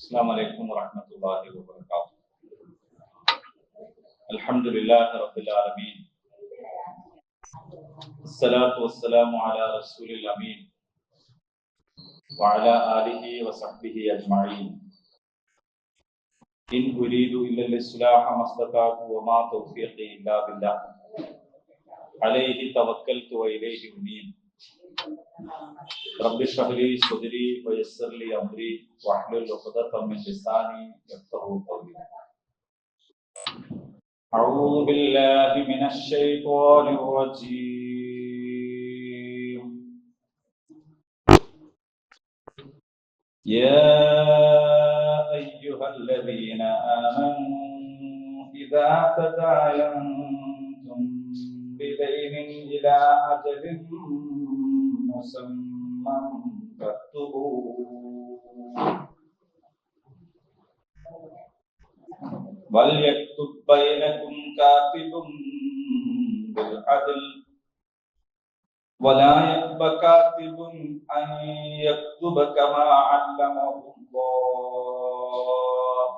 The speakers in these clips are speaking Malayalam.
السلام عليكم ورحمة الله وبركاته. الحمد لله رب العالمين. الصلاة والسلام على رسول الأمين وعلى آله وصحبه أجمعين. إن أريد إلا الإصلاح ما استطعت وما توفيقي إلا بالله. عليه توكلت وإليه أنيب. رب اشرح لي صدري ويسر لي أمري واحلل عقدة من لساني يفقهوا قولي. أعوذ بالله من الشيطان الرجيم. يا أيها الذين آمنوا إذا تداينتم بدين إلى أجل مسمى فاكتبوه وليكتب بينكم كاتب بالعدل ولا يأب كاتب أن يكتب كما علمه الله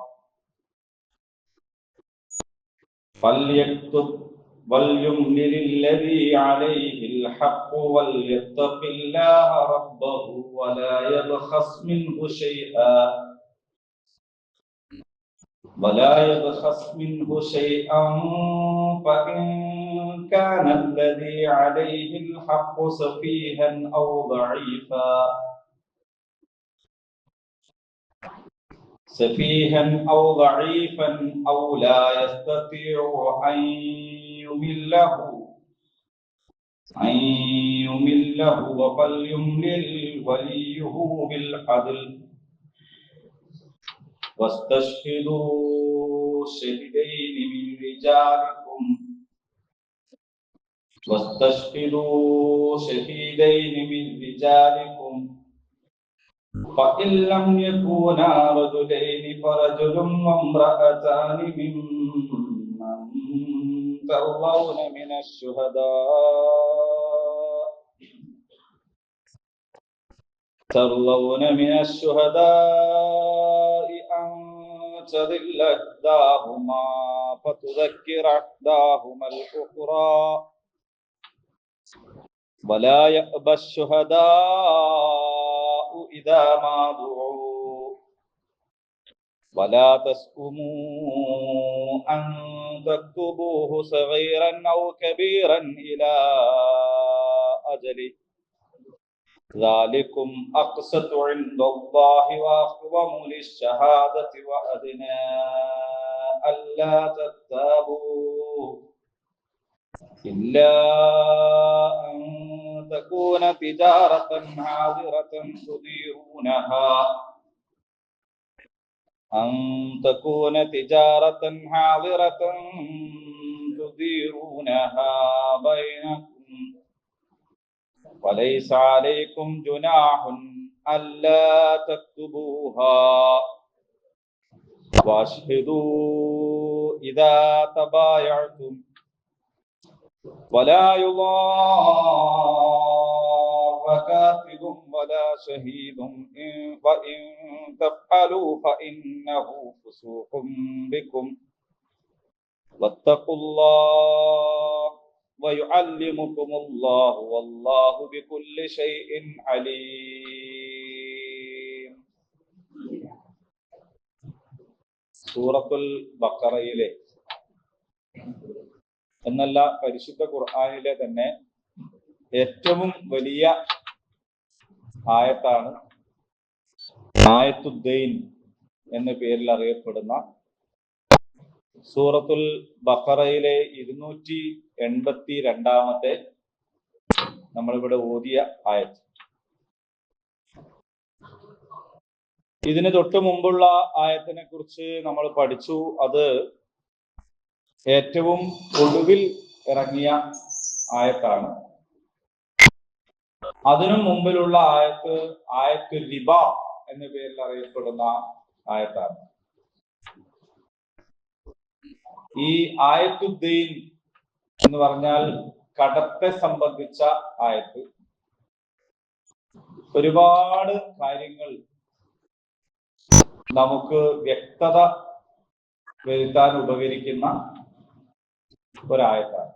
فليكتب وليملل الذي عليه الحق وليتق الله ربه ولا يبخس منه شيئا فإن كان الذي عليه الحق سفيها أو ضعيفا أو لا يستطيع أن يمله فليملل وليه بالعدل واستشهدوا شهيدين من رجالكم فإن لم يكونا رجلين فرجل وامرأتان ممن ترضون من الشهداء أن تضل إحداهما فتذكر إحداهما الأخرى ولا يأبى الشهداء إذا ما دعوا ولا تسأموا أن تكتبوه صغيرا أو كبيرا إلى أجله ذلكم أقسط عند الله وأقوم للشهادة وأدنى ألا ترتابوا إلا أن تكون تجارة حاضرة تديرونها بينكم وليس عليكم جناح ألا تكتبوها واشهدوا إذا تبايعتم ولا يضار كاتب ولا شهيد وإن تفعلوا فإنه فسوق بكم واتقوا الله ويعلمكم الله والله بكل شيء عليم. സൂറത്തുൽ ബഖറയിലെ എന്നല്ല പരിശുദ്ധ ഖുർആനിലെ തന്നെ ഏറ്റവും വലിയ ആയത്താണ് ആയത്തുദ്ദൈൻ എന്ന പേരിൽ അറിയപ്പെടുന്ന സൂറത്തുൽ ബഖറയിലെ 282 നമ്മളിവിടെ ഓതിയ ആയത്ത്. ഇതിന് തൊട്ട് മുമ്പുള്ള ആയത്തിനെ കുറിച്ച് നമ്മൾ പഠിച്ചു. അത് ഏറ്റവും ഒടുവിൽ ഇറങ്ങിയ ആയത്താണ്. അതിനു മുമ്പിലുള്ള ആയത്ത് റിബ എന്ന പേരിൽ അറിയപ്പെടുന്ന ആയത്താണ്. ഈ ആയത്തുദ്ദീൻ എന്ന് പറഞ്ഞാൽ കടത്തെ സംബന്ധിച്ച ആയത്ത്. ഒരുപാട് കാര്യങ്ങൾ നമുക്ക് വ്യക്തത വരുത്താൻ ഉപകരിക്കുന്ന ഒരായത്താണ്.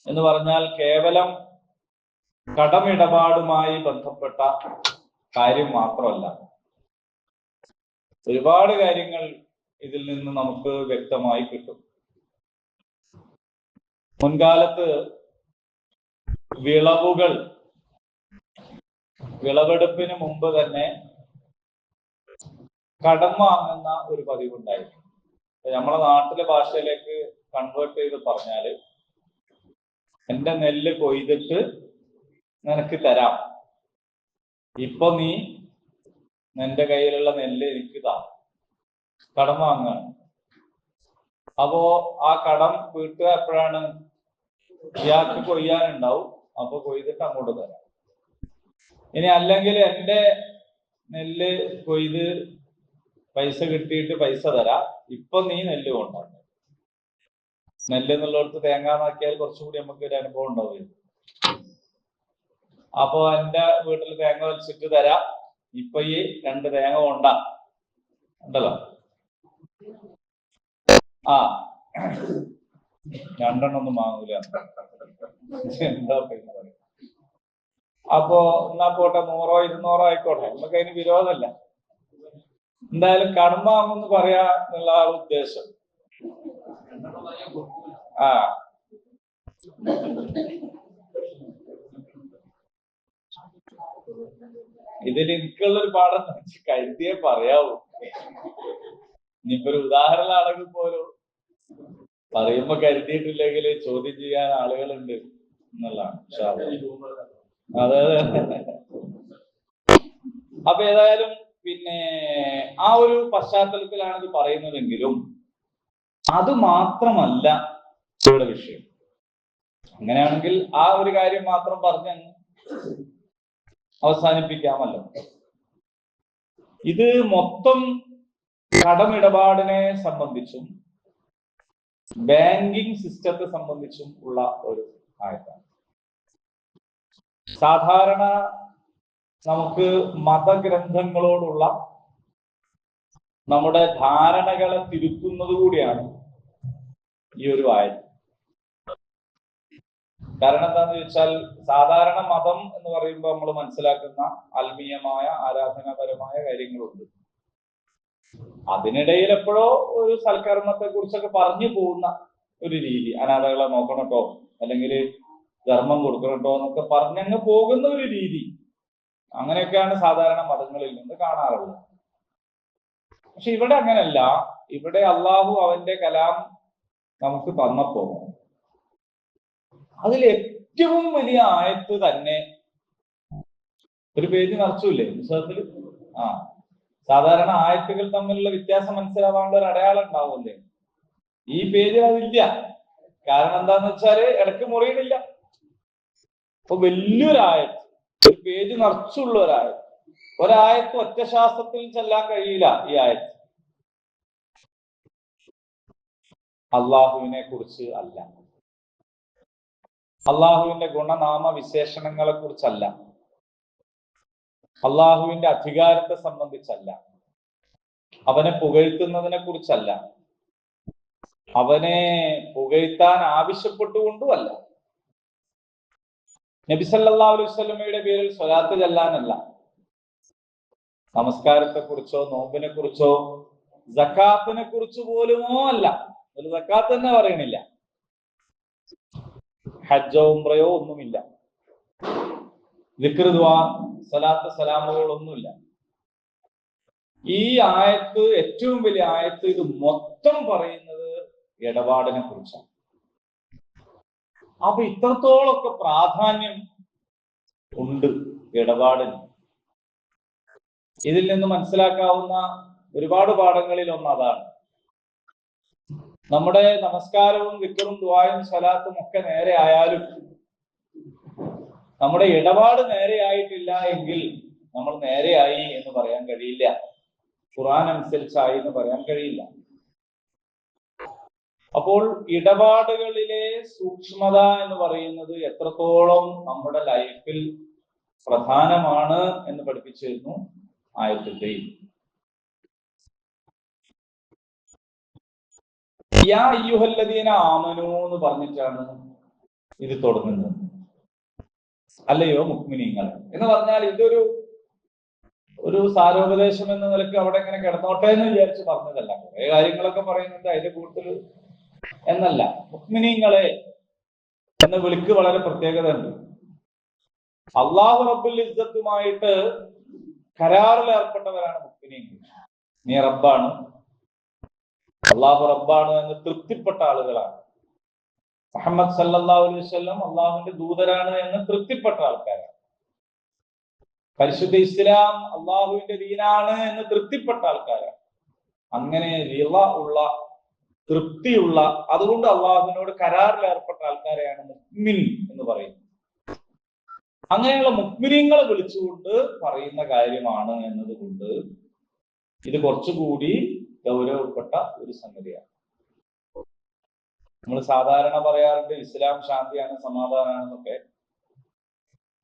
എന്ന് പറഞ്ഞാൽ കേവലം കടമിടപാടുമായി ബന്ധപ്പെട്ട കാര്യം മാത്രമല്ല, ഒരുപാട് കാര്യങ്ങൾ ഇതിൽ നിന്ന് നമുക്ക് വ്യക്തമായി കിട്ടും. മുൻകാലത്ത് വിളവെടുപ്പിന് മുമ്പ് തന്നെ കടം വാങ്ങുന്ന ഒരു പതിവുണ്ടായിരുന്നു. നമ്മളെ നാട്ടിലെ ഭാഷയിലേക്ക് കൺവേർട്ട് ചെയ്ത് പറഞ്ഞാല്, എന്റെ നെല്ല് കൊയ്തിട്ട് നിനക്ക് തരാം, ഇപ്പൊ നീ നിന്റെ കയ്യിലുള്ള നെല്ല് എനിക്ക് താ, കടം വാങ്ങുകയാണ്. അപ്പോ ആ കടം വീട്ടുക എപ്പോഴാണ്? ഇയാൾക്ക് കൊയ്യാനുണ്ടാവും, അപ്പൊ കൊയ്തിട്ട് അങ്ങോട്ട് തരാം. ഇനി അല്ലെങ്കിൽ എന്റെ നെല്ല് കൊയ്ത് പൈസ കിട്ടിയിട്ട് പൈസ തരാം, ഇപ്പൊ നീ നെല്ല് കൊണ്ടാണ്. നെല്ല് എന്നുള്ളടത്ത് തേങ്ങ നോക്കിയാൽ കുറച്ചുകൂടി നമുക്ക് ഒരു അനുഭവം ഉണ്ടാവും. അപ്പൊ എന്റെ വീട്ടിൽ തേങ്ങ വലിച്ചിട്ട് തരാം, ഇപ്പൊ ഈ 2 തേങ്ങ കൊണ്ടാ ഉണ്ടല്ലോ. ആ 2 ഒന്നും വാങ്ങൂല, എന്താ പറയുക. അപ്പോ എന്നാ പോട്ടെ, 100 200 ആയിക്കോട്ടെ, നമുക്ക് അതിന് വിരോധമല്ല. എന്തായാലും കടം വാങ്ങുമെന്ന് പറയാ എന്നുള്ള ആ ഉദ്ദേശം. ആ ഇതിൽ എനിക്കുള്ളൊരു പാഠം കരുതിയേ പറയാവൂ. ഇനിയിപ്പോ ഒരു ഉദാഹരണമാണെങ്കിൽ പോലും പറയുമ്പോ കരുതിയിട്ടില്ലെങ്കിൽ ചോദ്യം ചെയ്യാൻ ആളുകളുണ്ട് എന്നുള്ളതാണ്. അതെ. അപ്പൊ ഏതായാലും പിന്നെ ആ ഒരു പശ്ചാത്തലത്തിലാണ് ഇത് പറയുന്നതെങ്കിലും അത് മാത്രമല്ല ഇവിടെ വിഷയം. അങ്ങനെയാണെങ്കിൽ ആ ഒരു കാര്യം മാത്രം പറഞ്ഞ് അവസാനിപ്പിക്കാമല്ലോ. ഇത് മൊത്തം കടമിടപാടിനെ സംബന്ധിച്ചും ബാങ്കിങ് സിസ്റ്റത്തെ സംബന്ധിച്ചും ഉള്ള ഒരു ആയത്താണ്. സാധാരണ നമുക്ക് മതഗ്രന്ഥങ്ങളോടുള്ള നമ്മുടെ ധാരണകളെ തിരുത്തുന്നത് കൂടിയാണ് ഈ ഒരു ആയത്ത്. കാരണം എന്താന്ന് ചോദിച്ചാൽ, സാധാരണ മതം എന്ന് പറയുമ്പോൾ നമ്മൾ മനസ്സിലാക്കുന്ന ആത്മീയമായ ആരാധനാപരമായ കാര്യങ്ങളുണ്ട്. അതിനിടയിൽ എപ്പോഴോ ഒരു സൽക്കർമ്മത്തെ കുറിച്ചൊക്കെ പറഞ്ഞു പോകുന്ന ഒരു രീതി, അനാഥകളെ നോക്കണം കേട്ടോ, അല്ലെങ്കിൽ ധർമ്മം കൊടുക്കണം കേട്ടോ എന്നൊക്കെ പറഞ്ഞങ്ങ് പോകുന്ന ഒരു രീതി, അങ്ങനെയൊക്കെയാണ് സാധാരണ മതങ്ങളിൽ നിന്ന് കാണാറുള്ളത്. പക്ഷെ ഇവിടെ അങ്ങനെയല്ല. ഇവിടെ അള്ളാഹു അവന്റെ കലാം നമുക്ക് തന്നപ്പോ അതിൽ ഏറ്റവും വലിയ ആയത്ത് തന്നെ ഒരു പേജ് നിറച്ചില്ലേ പുസ്തകത്തിൽ. സാധാരണ ആയത്തുകൾ തമ്മിലുള്ള വ്യത്യാസം മനസ്സിലാവാനുള്ള ഒരു അടയാളം ഉണ്ടാവില്ലേ? ഈ പേജിൽ അതില്ല. കാരണം എന്താന്ന് വെച്ചാല് ഇടയ്ക്ക് മുറിയണില്ല. അപ്പൊ വലിയൊരായത്ത്, ഒരു പേജ് നിറച്ചുള്ള ഒരായത്ത് ഒറ്റ ശാസ്ത്രത്തിൽ ചെല്ലാൻ കഴിയില്ല. ഈ ആയത്ത് അള്ളാഹുവിനെ കുറിച്ച് അല്ല, അള്ളാഹുവിന്റെ ഗുണനാമ വിശേഷണങ്ങളെ കുറിച്ചല്ല, അള്ളാഹുവിന്റെ അധികാരത്തെ സംബന്ധിച്ചല്ല, അവനെ പുകഴ്ത്തുന്നതിനെ കുറിച്ചല്ല, അവനെ പുകഴ്ത്താൻ ആവശ്യപ്പെട്ടുകൊണ്ടുമല്ല, നബി സല്ലല്ലാഹു അലൈഹി വസല്ലമയുടെ പേരിൽ സ്വലാത്ത് ചെല്ലാനല്ല, നമസ്കാരത്തെ കുറിച്ചോ നോമ്പിനെ കുറിച്ചോ സക്കാത്തിനെ കുറിച്ച് പോലുമോ അല്ല. ഒരു സക്കാത്ത് തന്നെ പറയണില്ല, ഹജ്ജോ ഉംറയോ ഒന്നുമില്ല, ദിക്ർ ദുആ സ്വലാത്ത് സലാമുകളൊന്നുമില്ല. ഈ ആയത്ത്, ഏറ്റവും വലിയ ആയത്ത്, ഇത് മൊത്തം പറയുന്നത് ഇടപാടിനെ കുറിച്ചാണ്. അപ്പൊ ഇത്രത്തോളൊക്കെ പ്രാധാന്യം ഉണ്ട് ഇടപാടിന്. ഇതിൽ നിന്ന് മനസ്സിലാക്കാവുന്ന ഒരുപാട് പാഠങ്ങളിൽ ഒന്ന് അതാണ്. നമ്മുടെ നമസ്കാരവും ദിക്റും ദുആയും സ്വലാത്തും ഒക്കെ നേരെ ആയാലും നമ്മുടെ ഇടപാട് നേരെയായിട്ടില്ല എങ്കിൽ നമ്മൾ നേരെയായി എന്ന് പറയാൻ കഴിയില്ല, ഖുർആൻ അനുസരിച്ചായി എന്ന് പറയാൻ കഴിയില്ല. അപ്പോൾ ഇടപാടുകളിലെ സൂക്ഷ്മത എന്ന് പറയുന്നത് എത്രത്തോളം നമ്മുടെ ലൈഫിൽ പ്രധാനമാണ് എന്ന് പഠിപ്പിച്ചിരുന്നു ആയത്തിന്റെയും യാ അയ്യുഹല്ലദീന ആമനൂ എന്ന് പറഞ്ഞിട്ടാണ് ഇത് തുടങ്ങുന്നത്. അല്ലയോ മുഅ്മിനീങ്ങൾ എന്ന് പറഞ്ഞാൽ ഒരു സാരോപദേശം എന്ന നിലയ്ക്ക് അവിടെ ഇങ്ങനെ കിടന്നോട്ടെ എന്ന് വിചാരിച്ച് പറഞ്ഞതല്ല. കുറെ കാര്യങ്ങളൊക്കെ പറയുന്നുണ്ട് അതിന്റെ കൂടുതൽ എന്നല്ല. മുഅ്മിനീങ്ങളെ എന്ന വിളിക്ക് വളരെ പ്രത്യേകത ഉണ്ട്. അള്ളാഹു റബ്ബുൽ ഇസ്സത്തുമായിട്ട് കരാറിൽ ഏർപ്പെട്ടവരാണ് മുഅ്മിനീങ്ങൾ. നീ റബ്ബാണ്, അള്ളാഹു റബ്ബാണ് എന്ന് തൃപ്തിപ്പെട്ട ആളുകളാണ്. മുഹമ്മദ് സല്ലല്ലാഹു അലൈഹി വസല്ലം അള്ളാഹുവിന്റെ ദൂതരാണ് എന്ന് തൃപ്തിപ്പെട്ട ആൾക്കാരാണ്. പരിശുദ്ധ ഇസ്ലാം അള്ളാഹുവിന്റെ ദീനാണ് എന്ന് തൃപ്തിപ്പെട്ട ആൾക്കാരാണ്. അങ്ങനെ റിള ഉള്ള, തൃപ്തിയുള്ള, അതുകൊണ്ട് അള്ളാഹുവിനോട് കരാറിൽ ഏർപ്പെട്ട ആൾക്കാരെയാണ് മുഅ്മിൻ എന്ന് പറയുന്നത്. അങ്ങനെയുള്ള മുഅ്മിനീങ്ങളെ വിളിച്ചുകൊണ്ട് പറയുന്ന കാര്യമാണ് എന്നതുകൊണ്ട് ഇത് കുറച്ചുകൂടി ഗൗരവപ്പെട്ട ഒരു സംഗതിയാണ്. നമ്മൾ സാധാരണ പറയാറുണ്ട് ഇസ്ലാം ശാന്തിയാണ്, സമാധാനമാണെന്നൊക്കെ.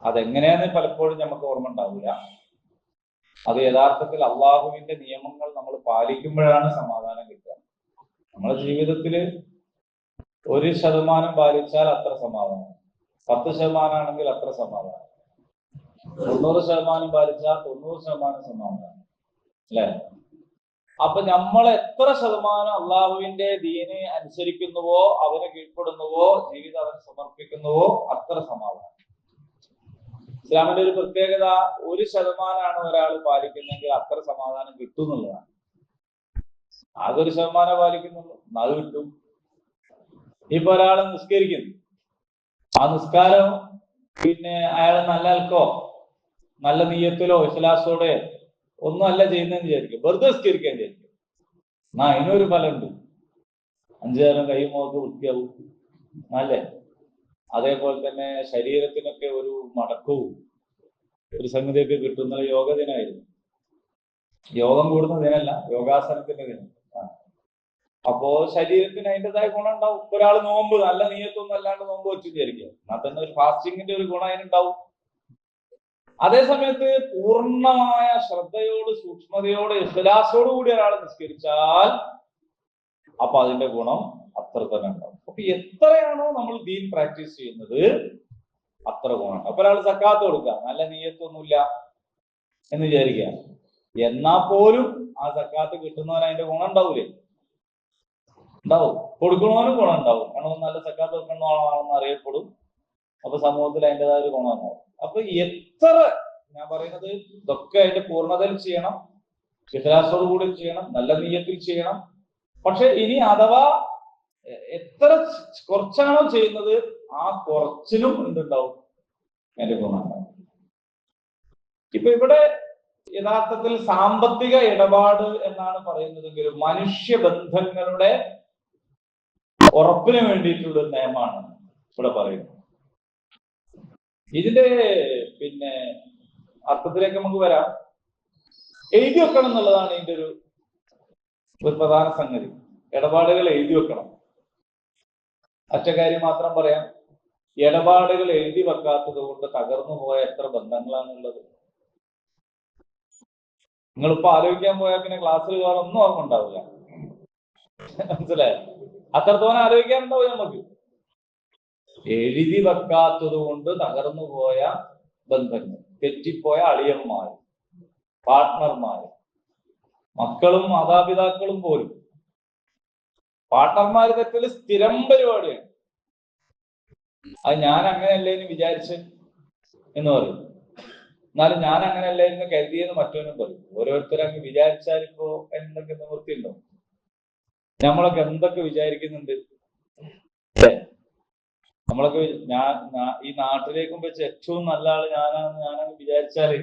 അതെങ്ങനെയാന്ന് പലപ്പോഴും നമുക്ക് ഓർമ്മ ഉണ്ടാവില്ല. അത് യഥാർത്ഥത്തിൽ അള്ളാഹുവിന്റെ നിയമങ്ങൾ നമ്മൾ പാലിക്കുമ്പോഴാണ് സമാധാനം കിട്ടുക. നമ്മുടെ ജീവിതത്തിൽ 1% പാലിച്ചാൽ അത്ര സമാധാനം, 10% ആണെങ്കിൽ അത്ര സമാധാനം, 90% പാലിച്ചാൽ 90% സമാധാനം, അല്ലെ? അപ്പൊ നമ്മൾ എത്ര ശതമാനം അള്ളാഹുവിന്റെ ദീന് അനുസരിക്കുന്നുവോ, അവന് കീഴ്പ്പെടുന്നുവോ, ജീവിതം അവന് സമർപ്പിക്കുന്നുവോ, അത്ര സമാധാനം. ഇസ്ലാമിന്റെ ഒരു പ്രത്യേകത 1% ഒരാൾ പാലിക്കുന്നെങ്കിൽ അത്ര സമാധാനം കിട്ടും എന്നുള്ളതാണ്. ആകെ 1% പാലിക്കുന്നുള്ളൂ, അത് കിട്ടും. ഇപ്പൊ ഒരാൾ നിസ്കരിക്കുന്നു, ആ നിസ്കാരം അയാൾ നല്ല അൽക്കോ നല്ല നീയത്തിലോ ഇഖ്ലാസോടെ ഒന്നും അല്ല ചെയ്യുന്നതെന്ന് വിചാരിക്കും, വെറുതെ നിസ്കരിക്കാൻ വിചാരിക്കും. എന്നാ അതിനൊരു ഫലമുണ്ട്, 5 നേരം കൈ മുഖത്ത് വൃത്തിയാവും, അല്ലേ? അതേപോലെ തന്നെ ശരീരത്തിനൊക്കെ ഒരു മടക്കവും ഒരു സംഗതിയൊക്കെ കിട്ടുന്ന യോഗ ദിനമായിരുന്നു. യോഗം കൂടുന്ന ദിനമല്ല, യോഗാസനത്തിന്റെ ദിനം. അപ്പോ ശരീരത്തിന് അതിൻ്റെതായ ഗുണം ഉണ്ടാവും. ഒരാൾ നോമ്പ് നല്ല നീയത്തൊന്നും അല്ലാണ്ട് നോമ്പ് വെച്ച് വിചാരിക്കുക, എന്നാൽ തന്നെ ഒരു ഫാസ്റ്റിങ്ങിന്റെ ഒരു ഗുണം അതിനുണ്ടാവും. അതേ സമയത്ത് പൂർണ്ണമായ ശ്രദ്ധയോട്, സൂക്ഷ്മതയോട്, ഇഖ്ലാസോട് കൂടി ഒരാൾ നിസ്കരിച്ചാൽ അപ്പൊ അതിന്റെ ഗുണം അത്ര തന്നെ ഉണ്ടാവും. അപ്പൊ എത്രയാണോ നമ്മൾ ദീൻ പ്രാക്ടീസ് ചെയ്യുന്നത് അത്ര ഗുണം. അപ്പൊ ഒരാൾ സക്കാത്ത് കൊടുക്കുക, നല്ല നീയത്തൊന്നുമില്ല എന്ന് വിചാരിക്കുക, എന്നാ പോലും ആ സക്കാത്ത് കിട്ടുന്നവന് അതിന്റെ ഗുണം ഉണ്ടാവൂലേ? ഉണ്ടാവും. കൊടുക്കണവനും ഗുണം ഉണ്ടാവും, കാരണം നല്ല സക്കാത്ത് കൊടുക്കണമെന്ന് അറിയപ്പെടും. അപ്പൊ സമൂഹത്തിൽ അതിൻ്റെതായ ഒരു ഗുണം ഉണ്ടാവും. അപ്പൊ എത്ര, ഞാൻ പറയുന്നത് ഇതൊക്കെ അതിന്റെ പൂർണ്ണതയിൽ ചെയ്യണം, ഇഖ്ലാസോട് കൂടി ചെയ്യണം, നല്ല നീയത്തിൽ ചെയ്യണം. പക്ഷെ ഇനി അഥവാ എത്ര കുറച്ചാണോ ചെയ്യുന്നത് ആ കുറച്ചിലും എന്തുണ്ടാവും, അതിന്റെ ഗുണമുണ്ടാവും. ഇപ്പൊ ഇവിടെ യഥാർത്ഥത്തിൽ സാമ്പത്തിക ഇടപാട് എന്നാണ് പറയുന്നതെങ്കിലും മനുഷ്യബന്ധങ്ങളുടെ ഉറപ്പിന് വേണ്ടിയിട്ടുള്ള ഒരു നിയമമാണ് ഇവിടെ പറയുന്നത്. ഇതിന്റെ അർത്ഥത്തിലേക്ക് നമുക്ക് വരാം. എഴുതി വെക്കണം എന്നുള്ളതാണ് ഇതിന്റെ ഒരു പ്രധാന സംഗതി. ഇടപാടുകൾ എഴുതി വെക്കണം. ഒറ്റ കാര്യം മാത്രം പറയാം, ഇടപാടുകൾ എഴുതി വെക്കാത്തത് കൊണ്ട് തകർന്നു പോയ എത്ര ബന്ധങ്ങളാണുള്ളത്. നിങ്ങളിപ്പോ ആലോചിക്കാൻ പോയാൽ പിന്നെ ക്ലാസ്സിൽ വേറെ ഒന്നും ഓർമ്മ ഉണ്ടാവില്ല, മനസ്സിലായോ? അത്രത്തോളം ആലോചിക്കാനുണ്ടാവും നമുക്ക്. എഴുതി വെക്കാത്തത് കൊണ്ട് തകർന്നു പോയ ബന്ധങ്ങൾ, തെറ്റിപ്പോയ അളിയന്മാര്, പാർട്ട്ണർമാര്, മക്കളും മാതാപിതാക്കളും പോലും. പാർട്ട്ണർമാര് തെറ്റല് സ്ഥിരം പരിപാടിയാണ്. അത് ഞാൻ അങ്ങനെയല്ലേ എന്ന് വിചാരിച്ച് എന്ന് പറയും, എന്നാലും ഞാൻ അങ്ങനെയല്ലായിരുന്നു കരുതിയെന്ന് മറ്റവനും പറയും. ഓരോരുത്തരങ്ങ് വിചാരിച്ചാലിപ്പോ എന്തൊക്കെ നിവൃത്തിയുണ്ടോ? നമ്മളൊക്കെ എന്തൊക്കെ വിചാരിക്കുന്നുണ്ട്. നമ്മളൊക്കെ ഈ നാട്ടിലേക്കും വെച്ച് ഏറ്റവും നല്ല ആള് ഞാനങ്ങ് വിചാരിച്ചാല്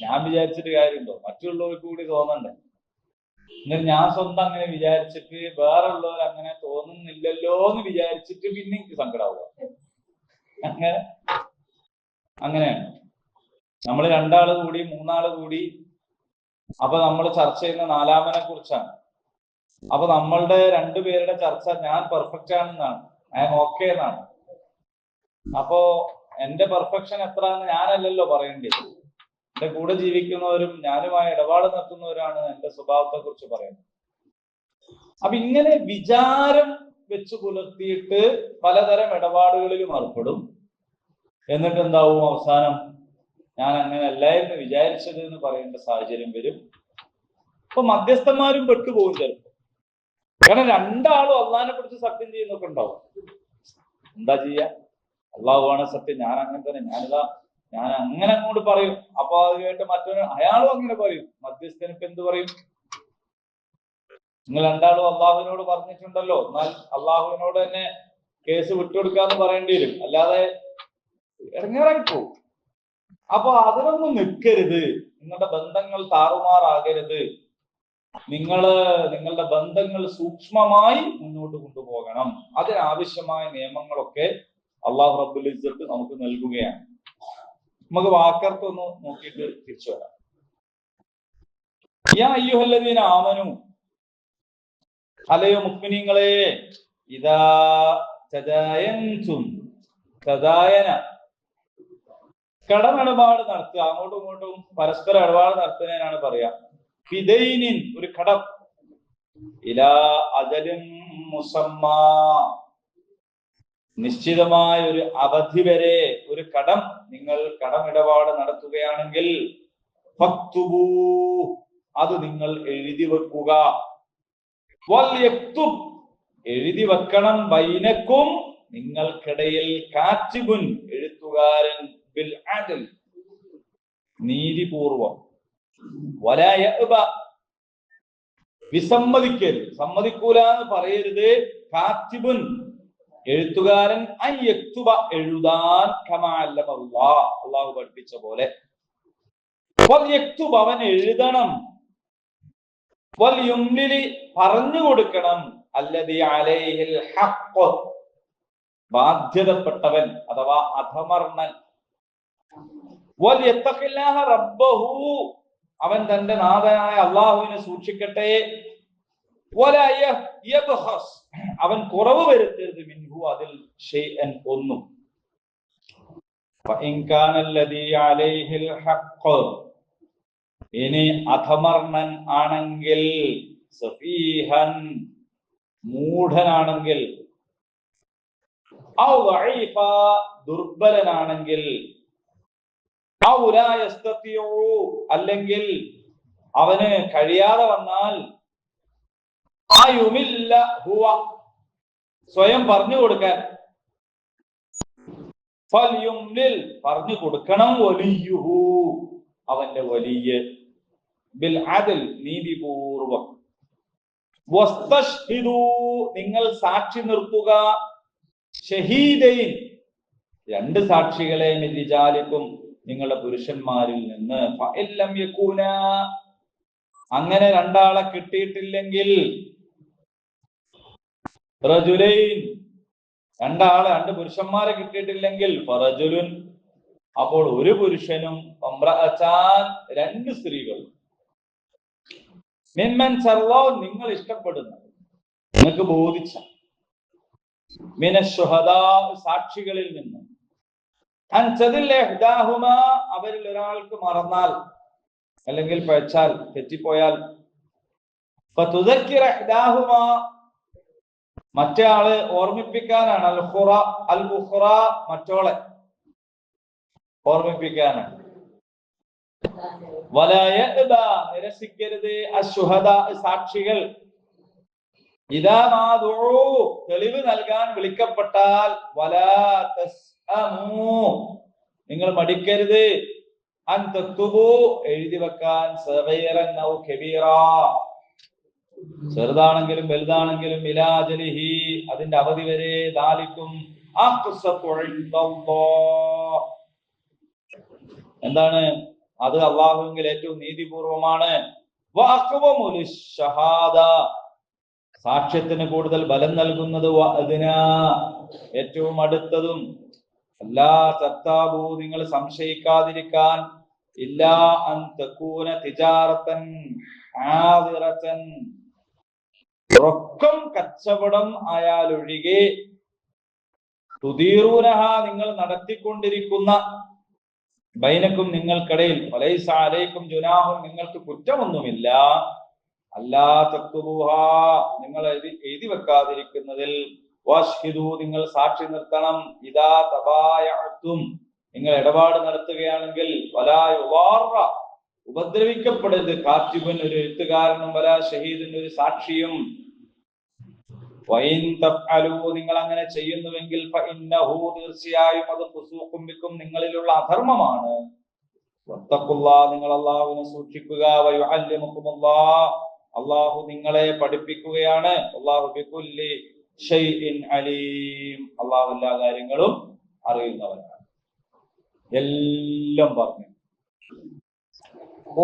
ഞാൻ വിചാരിച്ചിട്ട് കാര്യമുണ്ടോ? മറ്റുള്ളവർക്ക് കൂടി തോന്നണ്ടേ? എന്നാൽ ഞാൻ സ്വന്തം അങ്ങനെ വിചാരിച്ചിട്ട് വേറെ ഉള്ളവർ അങ്ങനെ തോന്നുന്നില്ലല്ലോ എന്ന് വിചാരിച്ചിട്ട് പിന്നെ എനിക്ക് സങ്കടമാവുക. അങ്ങനെയാണ്. നമ്മൾ 2 ആള് കൂടി 3 ആള് കൂടി, അപ്പൊ നമ്മൾ ചർച്ച ചെയ്യുന്ന 4-മനെ കുറിച്ചാണ്. അപ്പൊ നമ്മളുടെ 2 പേരുടെ ചർച്ച ഞാൻ പെർഫെക്റ്റ് ആണെന്നാണ്, ഞാൻ ഓക്കെ എന്നാണ്. അപ്പോ എന്റെ പെർഫെക്ഷൻ എത്ര എന്ന് ഞാനല്ലല്ലോ പറയേണ്ടത്, എന്റെ കൂടെ ജീവിക്കുന്നവരും ഞാനുമായി ഇടപാട് നടത്തുന്നവരാണ് എന്റെ സ്വഭാവത്തെ കുറിച്ച് പറയുന്നത്. അപ്പൊ ഇങ്ങനെ വിചാരം വെച്ച് പുലർത്തിയിട്ട് പലതരം ഇടപാടുകളിലും ഏർപ്പെടും. എന്നിട്ട് എന്താവും അവസാനം ഞാൻ അങ്ങനെ അല്ലായിരുന്നു വിചാരിച്ചത് എന്ന് പറയേണ്ട സാഹചര്യം വരും. അപ്പൊ മധ്യസ്ഥന്മാരും പെട്ടുപോകും ചിലപ്പോൾ. കാരണം രണ്ടാളും അള്ളാഹിനെ കുറിച്ച് സത്യം ചെയ്യുന്നൊക്കെ ഉണ്ടാവും. എന്താ ചെയ്യാ, അള്ളാഹുവാണ് സത്യം, ഞാൻ അങ്ങനെ തന്നെ, ഞാൻ അങ്ങനെ അങ്ങോട്ട് പറയും. അപ്പൊ അത് കേട്ട് മറ്റൊരു അയാളും അങ്ങനെ പറയും. മധ്യസ്ഥനിക്ക് എന്ത് പറയും? നിങ്ങൾ രണ്ടാളും അള്ളാഹുവിനോട് പറഞ്ഞിട്ടുണ്ടല്ലോ, എന്നാൽ അള്ളാഹുവിനോട് തന്നെ കേസ് വിട്ടുകൊടുക്കാന്ന് പറയേണ്ടി വരും, അല്ലാതെ ഇറങ്ങിയിറങ്ങി പോകും. അപ്പൊ അതിനൊന്നും നിൽക്കരുത്. നിങ്ങളുടെ ബന്ധങ്ങൾ താറുമാറാകരുത്. നിങ്ങളുടെ ബന്ധങ്ങൾ സൂക്ഷ്മമായി മുന്നോട്ട് കൊണ്ടുപോകണം. അതിനാവശ്യമായ നിയമങ്ങളൊക്കെ അള്ളാഹു റബ്ബുൽ ഇസ്സത്ത് നമുക്ക് നൽകുകയാണ്. നമുക്ക് വാക്കർത്തൊന്ന് നോക്കിയിട്ട് തിരിച്ചു വരാം. യാ അയ്യുഹല്ലദീന ആമനു, അലയോ മുഅ്മിനീങ്ങളെ, ഇദാ തദായൻതും, തദായന കടമിടപാട് നടത്തുക, അങ്ങോട്ടും ഇങ്ങോട്ടും പരസ്പര ഇടപാട് നടത്തുന്നതിനാണ് പറയാ. ഫിദൈനിൻ, ഒരു കടം, ഇലാ അജലിൻ മുസമ്മാ, നിശ്ചിതമായ ഒരു അവധി വരെ ഒരു കടം നിങ്ങൾ കടമിടപാട് നടത്തുകയാണെങ്കിൽ ഫക്തുബൂ, അത് നിങ്ങൾ എഴുതി വെക്കുക. വൽയക്തുബ്, എഴുതി വെക്കണം, ബൈനക്കും, നിങ്ങൾക്കിടയിൽ, കാത്തിബുൻ, എഴുത്തുകാരൻ, ബിൽ അദൽ, നീതിപൂർവം, വലാ യഅബ, വിസമ്മതിക്കരുത്, സമ്മതിക്കൂല എന്ന് പറയരുത്. കാത്തിബുൻ, എഴുത്തുകാരൻ, അൻ യക്തുബ, എഴുതാൻ, കമാ അല്ലമല്ലാഹ്, അല്ലാഹു പഠിപ്പിച്ച പോലെ. വൽ യക്തുബ്, അവൻ എഴുതണം. വൽ യുംലിലി, പറഞ്ഞു കൊടുക്കണം. അല്ലദീ അലൈഹിൽ ഹഖ്, ബാധ്യതപ്പെട്ടവൻ അഥവാ അധമർണൻ. വൽ യത്തഖില്ലാഹ റബ്ബഹു, അവൻ തന്റെ നാഥനായ അള്ളാഹുവിനെ സൂക്ഷിക്കട്ടെ. വലാ യബ്ഖസ്, അവൻ കുറവ് വരുത്തരുത്. മിൻഹു, അതിൽ ഷൈഅൻ, ഒന്നും. ഫഇൻ കാനല്ലദീ അലൈഹിൽ ഹഖ്, ഇനി അധമർണൻ ആണെങ്കിൽ, സഫീഹൻ, മൂഢനാണെങ്കിൽ, ഔ ദഈഫ, ദുർബലനാണെങ്കിൽ, ഔ ലാ യസ്തതിഉ, അല്ലെങ്കിൽ അവന് കഴിയാതെ വന്നാൽ, അയുമില്ല ഹുവ, സ്വയം പറഞ്ഞു കൊടുക്കാൻ, ഫൽയുംലിൽ, പറഞ്ഞു കൊടുക്കണം, വലിയുഹു, അവന്റെ വലിയ, ബിൽ അദൽ, നീതിപൂർവം. വസ്തശ്ഹിദൂ, നിങ്ങൾ സാക്ഷി നിർത്തുക, ഷഹീദൈൻ, രണ്ട് സാക്ഷികളെ, മിൻ റിജാലിക്കും, നിങ്ങളുടെ പുരുഷന്മാരിൽ നിന്ന്, ഫഇല്ലം യകൂന, അങ്ങനെ രണ്ടാളെ കിട്ടിയിട്ടില്ലെങ്കിൽ, റജുലൈൻ, രണ്ട് പുരുഷന്മാരെ കിട്ടിയിട്ടില്ലെങ്കിൽ, ഫറജുലുൻ, അപ്പോൾ ഒരു പുരുഷനും, വംറഅതാൻ, രണ്ട് സ്ത്രീകളും, മിമ്മൻ സർവോ, നിങ്ങൾ ഇഷ്ടപ്പെടുന്ന, നിങ്ങൾക്ക് ബോധിച്ച, മിനശ്ശുഹദാ, സാക്ഷികളിൽ നിന്ന്, അൻതദില്ല ഇഹ്ദാഹുമാ, അവരിൽ ഒരാൾക്ക് മറന്നാൽ അല്ലെങ്കിൽ പഴച്ചാൽ, തെറ്റിപ്പോയാൽ, ഫതുദക്കിറ ഇഹ്ദാഹുമാ, മറ്റേ ആള് ഓർമ്മിപ്പിക്കാനാണ്, അൽ ഉഖ്റ, മറ്റോളെ ഓർമ്മിപ്പിക്കാനാണ്. വലാ യഅബ, നിരസിക്കരുത്, അശ്ശുഹദാ, സാക്ഷികൾ, ഇദാ മാ ദുഉ, തെളിവ് നൽകാൻ വിളിക്കപ്പെട്ടാൽ, വലാ തസ്അമു, നിങ്ങൾ മടിക്കരുത്, അൻ തക്തുബു, എഴുതി വെക്കാൻ, സഗീറൻ ഔ കബീറാ, ചെറുതാണെങ്കിലും വലുതാണെങ്കിലും, ഇലാ അജലിഹി, അതിന്റെ അവധി വരെ, ദാലിക്കും അഖ്സതു ഇൻദല്ലാഹ്, എന്താണ് അത്, അല്ലാഹുവിൽ ഏറ്റവും നീതിപൂർവമാണ്. വഅഖ്വമു ലിശ്ശഹാദ, സാക്ഷ്യത്തിന് കൂടുതൽ ബലം നൽകുന്നത്, വഅദ്നാ, ഏറ്റവും അടുത്തതും. അല്ലാ തർതാബു, നിങ്ങൾ സംശയിക്കാതിരിക്കാൻ, ഇല്ലാ അൻ തകൂന തിജാറതൻ ആദിറതൻ, റൊക്കം കച്ചവടം ആയാലൊഴികെ, തുദീറൂനഹ, നിങ്ങൾ നടത്തിക്കൊണ്ടിരിക്കുന്ന, ബൈനക്കും നിങ്ങൾക്കിടയിൽ വലൈസ അലൈക്കും ജുനാഹും നിങ്ങൾക്ക് കുറ്റമൊന്നുമില്ല അല്ലാ തക്തുബൂഹാ നിങ്ങൾ എഴുതി വെക്കാതിരിക്കുന്നതിൽ വഷ്ഹിദു നിങ്ങൾ സാക്ഷി നിർത്തണം ഇദാ തബായഅതും നിങ്ങൾ ഇടപാട് നടത്തുകയാണെങ്കിൽ വലാ യുവാറ ഉപദ്രവിക്കപ്പെടരുത് കാത്തിബൻ ഒരു എഴുത്തുകാരനും വലാ ഷഹീദൻ ഒരു സാക്ഷിയും വൈൻ തഫ്അലൂ നിങ്ങൾ അങ്ങനെ ചെയ്യുന്നുവെങ്കിൽ ഫഇന്നഹു തീർച്ചയായും അത് ഫുസൂഖും ബിക്കും നിങ്ങളിലുള്ള അധർമ്മമാണ് വത്തഖുല്ലാഹ് നിങ്ങൾ അല്ലാഹുവിനെ സൂക്ഷിക്കുക വയുഅല്ലിമുകുമുല്ലാഹ് അല്ലാഹു നിങ്ങളെ പഠിപ്പിക്കുകയാണ് അല്ലാഹു ബികുല്ലി ഷൈഇൻ അലീം അല്ലാഹു എല്ലാ കാര്യങ്ങളും അറിയുന്നവനാണ് എല്ലാം പറഞ്ഞു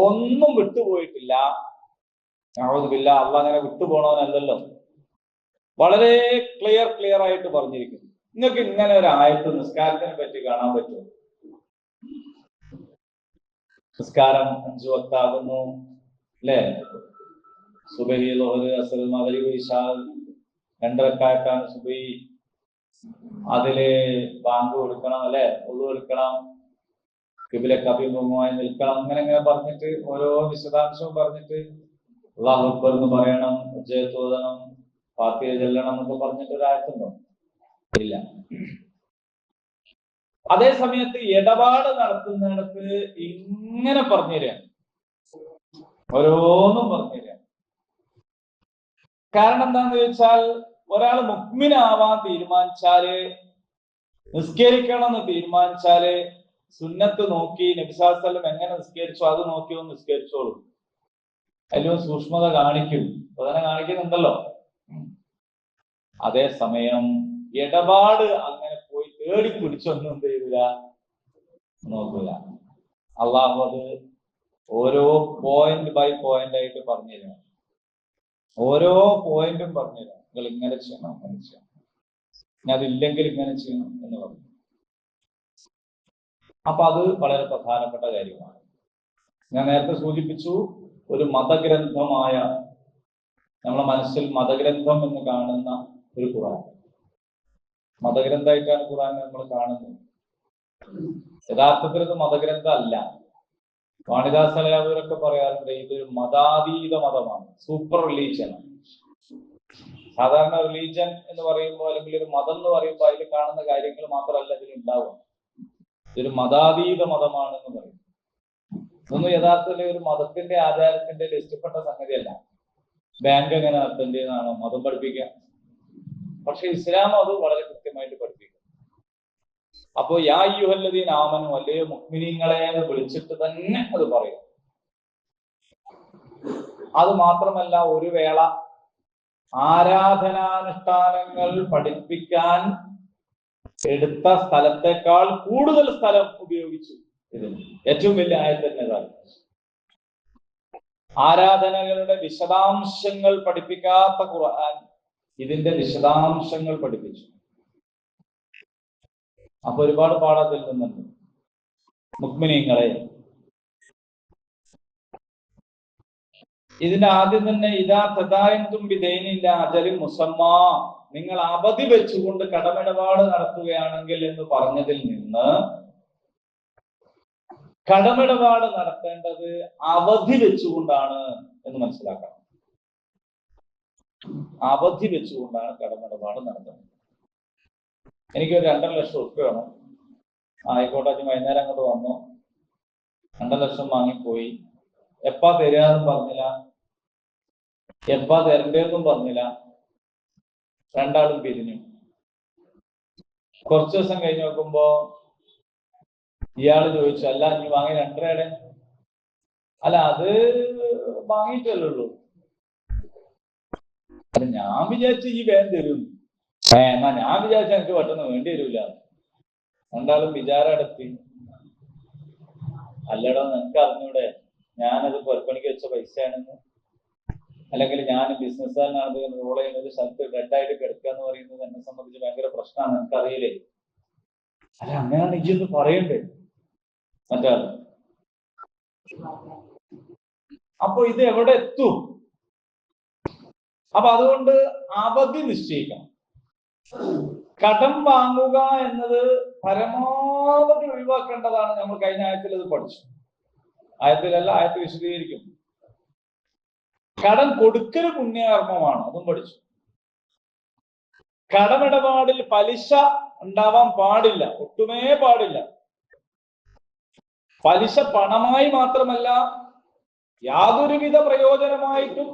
ഒന്നും വിട്ടുപോയിട്ടില്ല നഊദു ബില്ലാഹ് അല്ലാഹ് അങ്ങനെ വിട്ടുപോണവനല്ലല്ലോ വളരെ ക്ലിയർ ആയിട്ട് പറഞ്ഞിരിക്കുന്നു നിങ്ങൾക്ക് ഇങ്ങനെ ഒരു ആയത്ത് നിസ്കാരത്തിനെ പറ്റി കാണാൻ പറ്റുമോ നിസ്കാരം 5 വക്താകുന്നു അല്ലെ സുബഹി ളുഹർ അസ്ർ മഗ്രിബ് ഇശാ 2 റക്അത്താണ് സുബഹി അതില് ബാങ്ക് കൊടുക്കണം അല്ലെ ഉളു എടുക്കണം ഖിബ്ലക്ക് അഭിമുഖമായി നിൽക്കണം അങ്ങനെ പറഞ്ഞിട്ട് ഓരോ വിശദാംശവും പറഞ്ഞിട്ട് അല്ലാഹു അക്ബർ എന്ന് പറയണം ഉജ്ജത്ത് ഓതണം ഫാത്തിഹ ചൊല്ലണം എന്നൊക്കെ പറഞ്ഞിട്ട് ഒരു ആയത്തുണ്ടോ ഇല്ല അതേ സമയത്ത് ഇടപാട് നടത്തുന്നിടത്ത് ഇങ്ങനെ പറഞ്ഞുതരാം ഓരോന്നും പറഞ്ഞുതരാം കാരണം എന്താന്ന് ചോദിച്ചാൽ ഒരാൾ മുഅ്മിനാവാൻ തീരുമാനിച്ചാല് നിസ്കരിക്കണം എന്ന് തീരുമാനിച്ചാല് സുന്നത്ത് നോക്കി നബി സല്ലല്ലാഹു അലൈഹി വസല്ലം എങ്ങനെ നിസ്കരിച്ചു അത് നോക്കി ഒന്ന് നിസ്കരിച്ചോളൂ അതിലും സൂക്ഷ്മത കാണിക്കും അതന്നെ കാണിക്കുന്നുണ്ടല്ലോ അതേസമയം ഇടപാട് അങ്ങനെ പോയി തേടി പിടിച്ചൊന്നും എന്ത് ചെയ്തില്ല നോക്കുക അള്ളാഹു അത് ഓരോ പോയിന്റ് ബൈ പോയിന്റ് ആയിട്ട് പറഞ്ഞുതരാം ഓരോ പോയിന്റും പറഞ്ഞുതരാം നിങ്ങൾ ഇങ്ങനെ ചെയ്യണം അങ്ങനെ ചെയ്യണം ഇനി അതില്ലെങ്കിൽ ഇങ്ങനെ ചെയ്യണം എന്ന് പറഞ്ഞു അപ്പൊ അത് വളരെ പ്രധാനപ്പെട്ട കാര്യമാണ് ഞാൻ നേരത്തെ സൂചിപ്പിച്ചു ഒരു മതഗ്രന്ഥമായ നമ്മളെ മനസ്സിൽ മതഗ്രന്ഥം എന്ന് കാണുന്ന ഒരു ഖുർആൻ മതഗ്രന്ഥമായിട്ടാണ് ഖുർആൻ നമ്മൾ കാണുന്നത് യഥാർത്ഥത്തിൽ ഇത് മതഗ്രന്ഥം അല്ല വാണിദാസ് അലയാവരൊക്കെ പറയാറുണ്ട് ഇതൊരു മതാതീത മതമാണ് സൂപ്പർ റിലീജിയൻ സാധാരണ റിലീജിയൻ എന്ന് പറയുമ്പോൾ അല്ലെങ്കിൽ ഒരു മതം എന്ന് പറയുമ്പോൾ അതിൽ കാണുന്ന കാര്യങ്ങൾ മാത്രമല്ല ഇതിൽ ഉണ്ടാവുക ഇതൊരു മതാതീത മതമാണെന്ന് പറയും ഇതൊന്നും യഥാർത്ഥത്തിൽ ഒരു മതത്തിന്റെ ആചാരത്തിന്റെ ഇഷ്ടപ്പെട്ട സംഗതിയല്ല ബാങ്ക് എങ്ങനെ നടത്തേണ്ടതെന്നാണോ മതം പഠിപ്പിക്കുക പക്ഷെ ഇസ്ലാം അത് വളരെ കൃത്യമായിട്ട് പഠിപ്പിക്കും അപ്പോ യാ അയ്യുഹല്ലദീന ആമനു അല്ലേ മുഅ്മിനീങ്ങളെ എന്ന് വിളിച്ചിട്ട് തന്നെ അത് പറയും അത് മാത്രമല്ല ഒരു വേള ആരാധനാനുഷ്ഠാനങ്ങൾ പഠിപ്പിക്കാൻ എടുത്ത സ്ഥലത്തെക്കാൾ കൂടുതൽ സ്ഥലം ഉപയോഗിച്ചു ഇതിന് ഏറ്റവും വലിയ ആയത്തന്നതാണ് ആരാധനകളുടെ വിശദാംശങ്ങൾ പഠിപ്പിക്കാത്ത ഖുർആൻ ഇതിന്റെ വിശദാംശങ്ങൾ പഠിപ്പിച്ചു അപ്പൊ ഒരുപാട് പാഠത്തിൽ നിന്നുണ്ട് മുഅ്മിനീങ്ങളെ ഇതിന്റെ ആദ്യം തന്നെ ഇദാ തദായൻതും ബിദൈനില്ല അജലിൻ മുസമ്മാ നിങ്ങൾ അവധി വെച്ചുകൊണ്ട് കടമിടപാട് നടത്തുകയാണെങ്കിൽ എന്ന് പറഞ്ഞതിൽ നിന്ന് കടമിടപാട് നടത്തേണ്ടത് അവധി വെച്ചുകൊണ്ടാണ് എന്ന് മനസ്സിലാക്കണം അവധി വെച്ചുകൊണ്ടാണ് കടമിടപാട് നടത്തുന്നത് എനിക്കൊരു 2.5 ലക്ഷം ഉറുപ്പിക വേണം ആയിക്കോട്ടെ വൈകുന്നേരം അങ്ങോട്ട് വന്നു 2 ലക്ഷം വാങ്ങിപ്പോയി എപ്പാ തരാന്നും പറഞ്ഞില്ല എപ്പാ തരണ്ടേന്നും പറഞ്ഞില്ല രണ്ടാളും പിരിഞ്ഞു കുറച്ചു ദിവസം കഴിഞ്ഞ് നോക്കുമ്പോ ഇയാള് ചോദിച്ചു അല്ല നീ വാങ്ങി 2.5 അല്ല അത് വാങ്ങിയിട്ടല്ലേ ഉള്ളൂ ഞാൻ വിചാരിച്ചു ഈ വേഗം തരും എന്നാ ഞാൻ വിചാരിച്ച എനിക്ക് പെട്ടെന്ന് വേണ്ടി വരൂല രണ്ടാളും വിചാരം അടത്തി അല്ലടോ നിനക്ക് അറിഞ്ഞൂടെ ഞാനത് പുറപ്പണിക്ക് വെച്ച പൈസയാണെന്ന് അല്ലെങ്കിൽ ഞാൻ ബിസിനസ്സുകാരനാണ് റോൾ ചെയ്യുന്നത് സ്ഥലത്ത് ഡെഡായിട്ട് കിടക്കുക എന്ന് പറയുന്നത് എന്നെ സംബന്ധിച്ച് ഭയങ്കര പ്രശ്നമാണ് എനിക്കറിയില്ലേ അല്ല അങ്ങനെയാണ് ഇതൊന്ന് പറയണ്ടേ മറ്റാൾ അപ്പൊ ഇത് എവിടെ എത്തും അപ്പൊ അതുകൊണ്ട് അവധി നിശ്ചയിക്കണം കടം വാങ്ങുക എന്നത് പരമാവധി ഒഴിവാക്കേണ്ടതാണ്. നമ്മൾ കഴിഞ്ഞ ആയത്തിൽ അത് പഠിച്ചു. ആയത്തിലല്ല, ആയത്ത് വിശദീകരിക്കും. കടം കൊടുക്കൽ പുണ്യകർമ്മമാണ്, അതും പഠിച്ചു. കടമിടപാടിൽ പലിശ ഉണ്ടാവാൻ പാടില്ല, ഒട്ടുമേ പാടില്ല. പലിശ പണമായി മാത്രമല്ല, യാതൊരുവിധ പ്രയോജനമായിട്ടും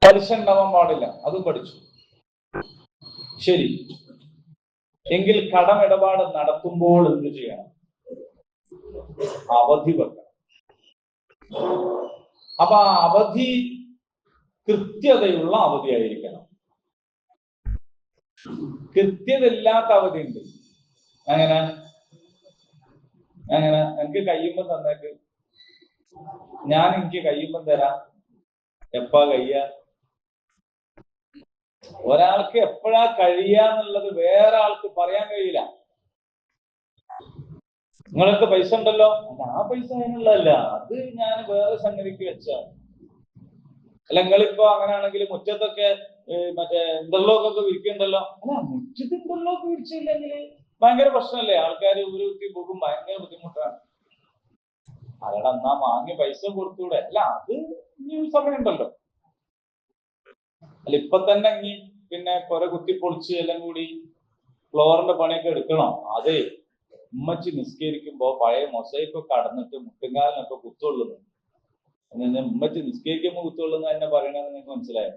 പലിശ ഉണ്ടാവാൻ പാടില്ല, അതും പഠിച്ചു. ശരി, എങ്കിൽ കടമിടപാട് നടത്തുമ്പോൾ എന്ത് ചെയ്യണം? അവധി വെക്കണം. അപ്പൊ ആ അവധി കൃത്യതയുള്ള അവധിയായിരിക്കണം. കൃത്യതയില്ലാത്ത അവധി ഉണ്ട്. അങ്ങനെ എനിക്ക് കഴിയുമ്പം തന്നേക്ക്, ഞാൻ എനിക്ക് കഴിയുമ്പം തരാം, എപ്പാ കഴിയ. ഒരാൾക്ക് എപ്പോഴാ കഴിയാന്നുള്ളത് വേറെ ആൾക്ക് പറയാൻ കഴിയില്ല. നിങ്ങളടുത്ത് പൈസ ഉണ്ടല്ലോ, ആ പൈസ അതിനുള്ളതല്ല, അത് ഞാൻ വേറെ സംഗതിക്ക് വെച്ച. അല്ല, നിങ്ങളിപ്പോ അങ്ങനെയാണെങ്കിൽ മുറ്റത്തൊക്കെ മറ്റേ ഇന്റർലോക്ക് ഒക്കെ വിരിക്കുന്നുണ്ടല്ലോ, അല്ല മുറ്റത്ത് ഇന്റർലോക്ക് വിരിച്ചില്ലെങ്കിൽ ഭയങ്കര പ്രശ്നമല്ലേ? ആൾക്കാർ ഊരുത്തി പോകും, ഭയങ്കര ബുദ്ധിമുട്ടാണ്. അവിടെ എന്നാ വാങ്ങിയ പൈസ കൊടുത്തൂടെ? അല്ല, അത് ഇനി സമയമുണ്ടല്ലോ. അല്ല, ഇപ്പൊ തന്നെ ഇനി പിന്നെ കുറെ കുത്തിപ്പൊളിച്ച് എല്ലാം കൂടി ഫ്ലോറിന്റെ പണിയൊക്കെ എടുക്കണോ? അതെ, ഉമ്മച്ചി നിസ്കരിക്കുമ്പോ പഴയ മൊസൈക്കൊക്കെ അടന്നിട്ട് മുട്ടുകാലിനൊക്കെ കുത്തുകൊള്ളുന്നു. ഉമ്മച്ചി നിസ്കരിക്കുമ്പോ കുത്തുകൊള്ളുന്ന തന്നെ പറയണെന്ന് നിങ്ങൾക്ക് മനസ്സിലായോ?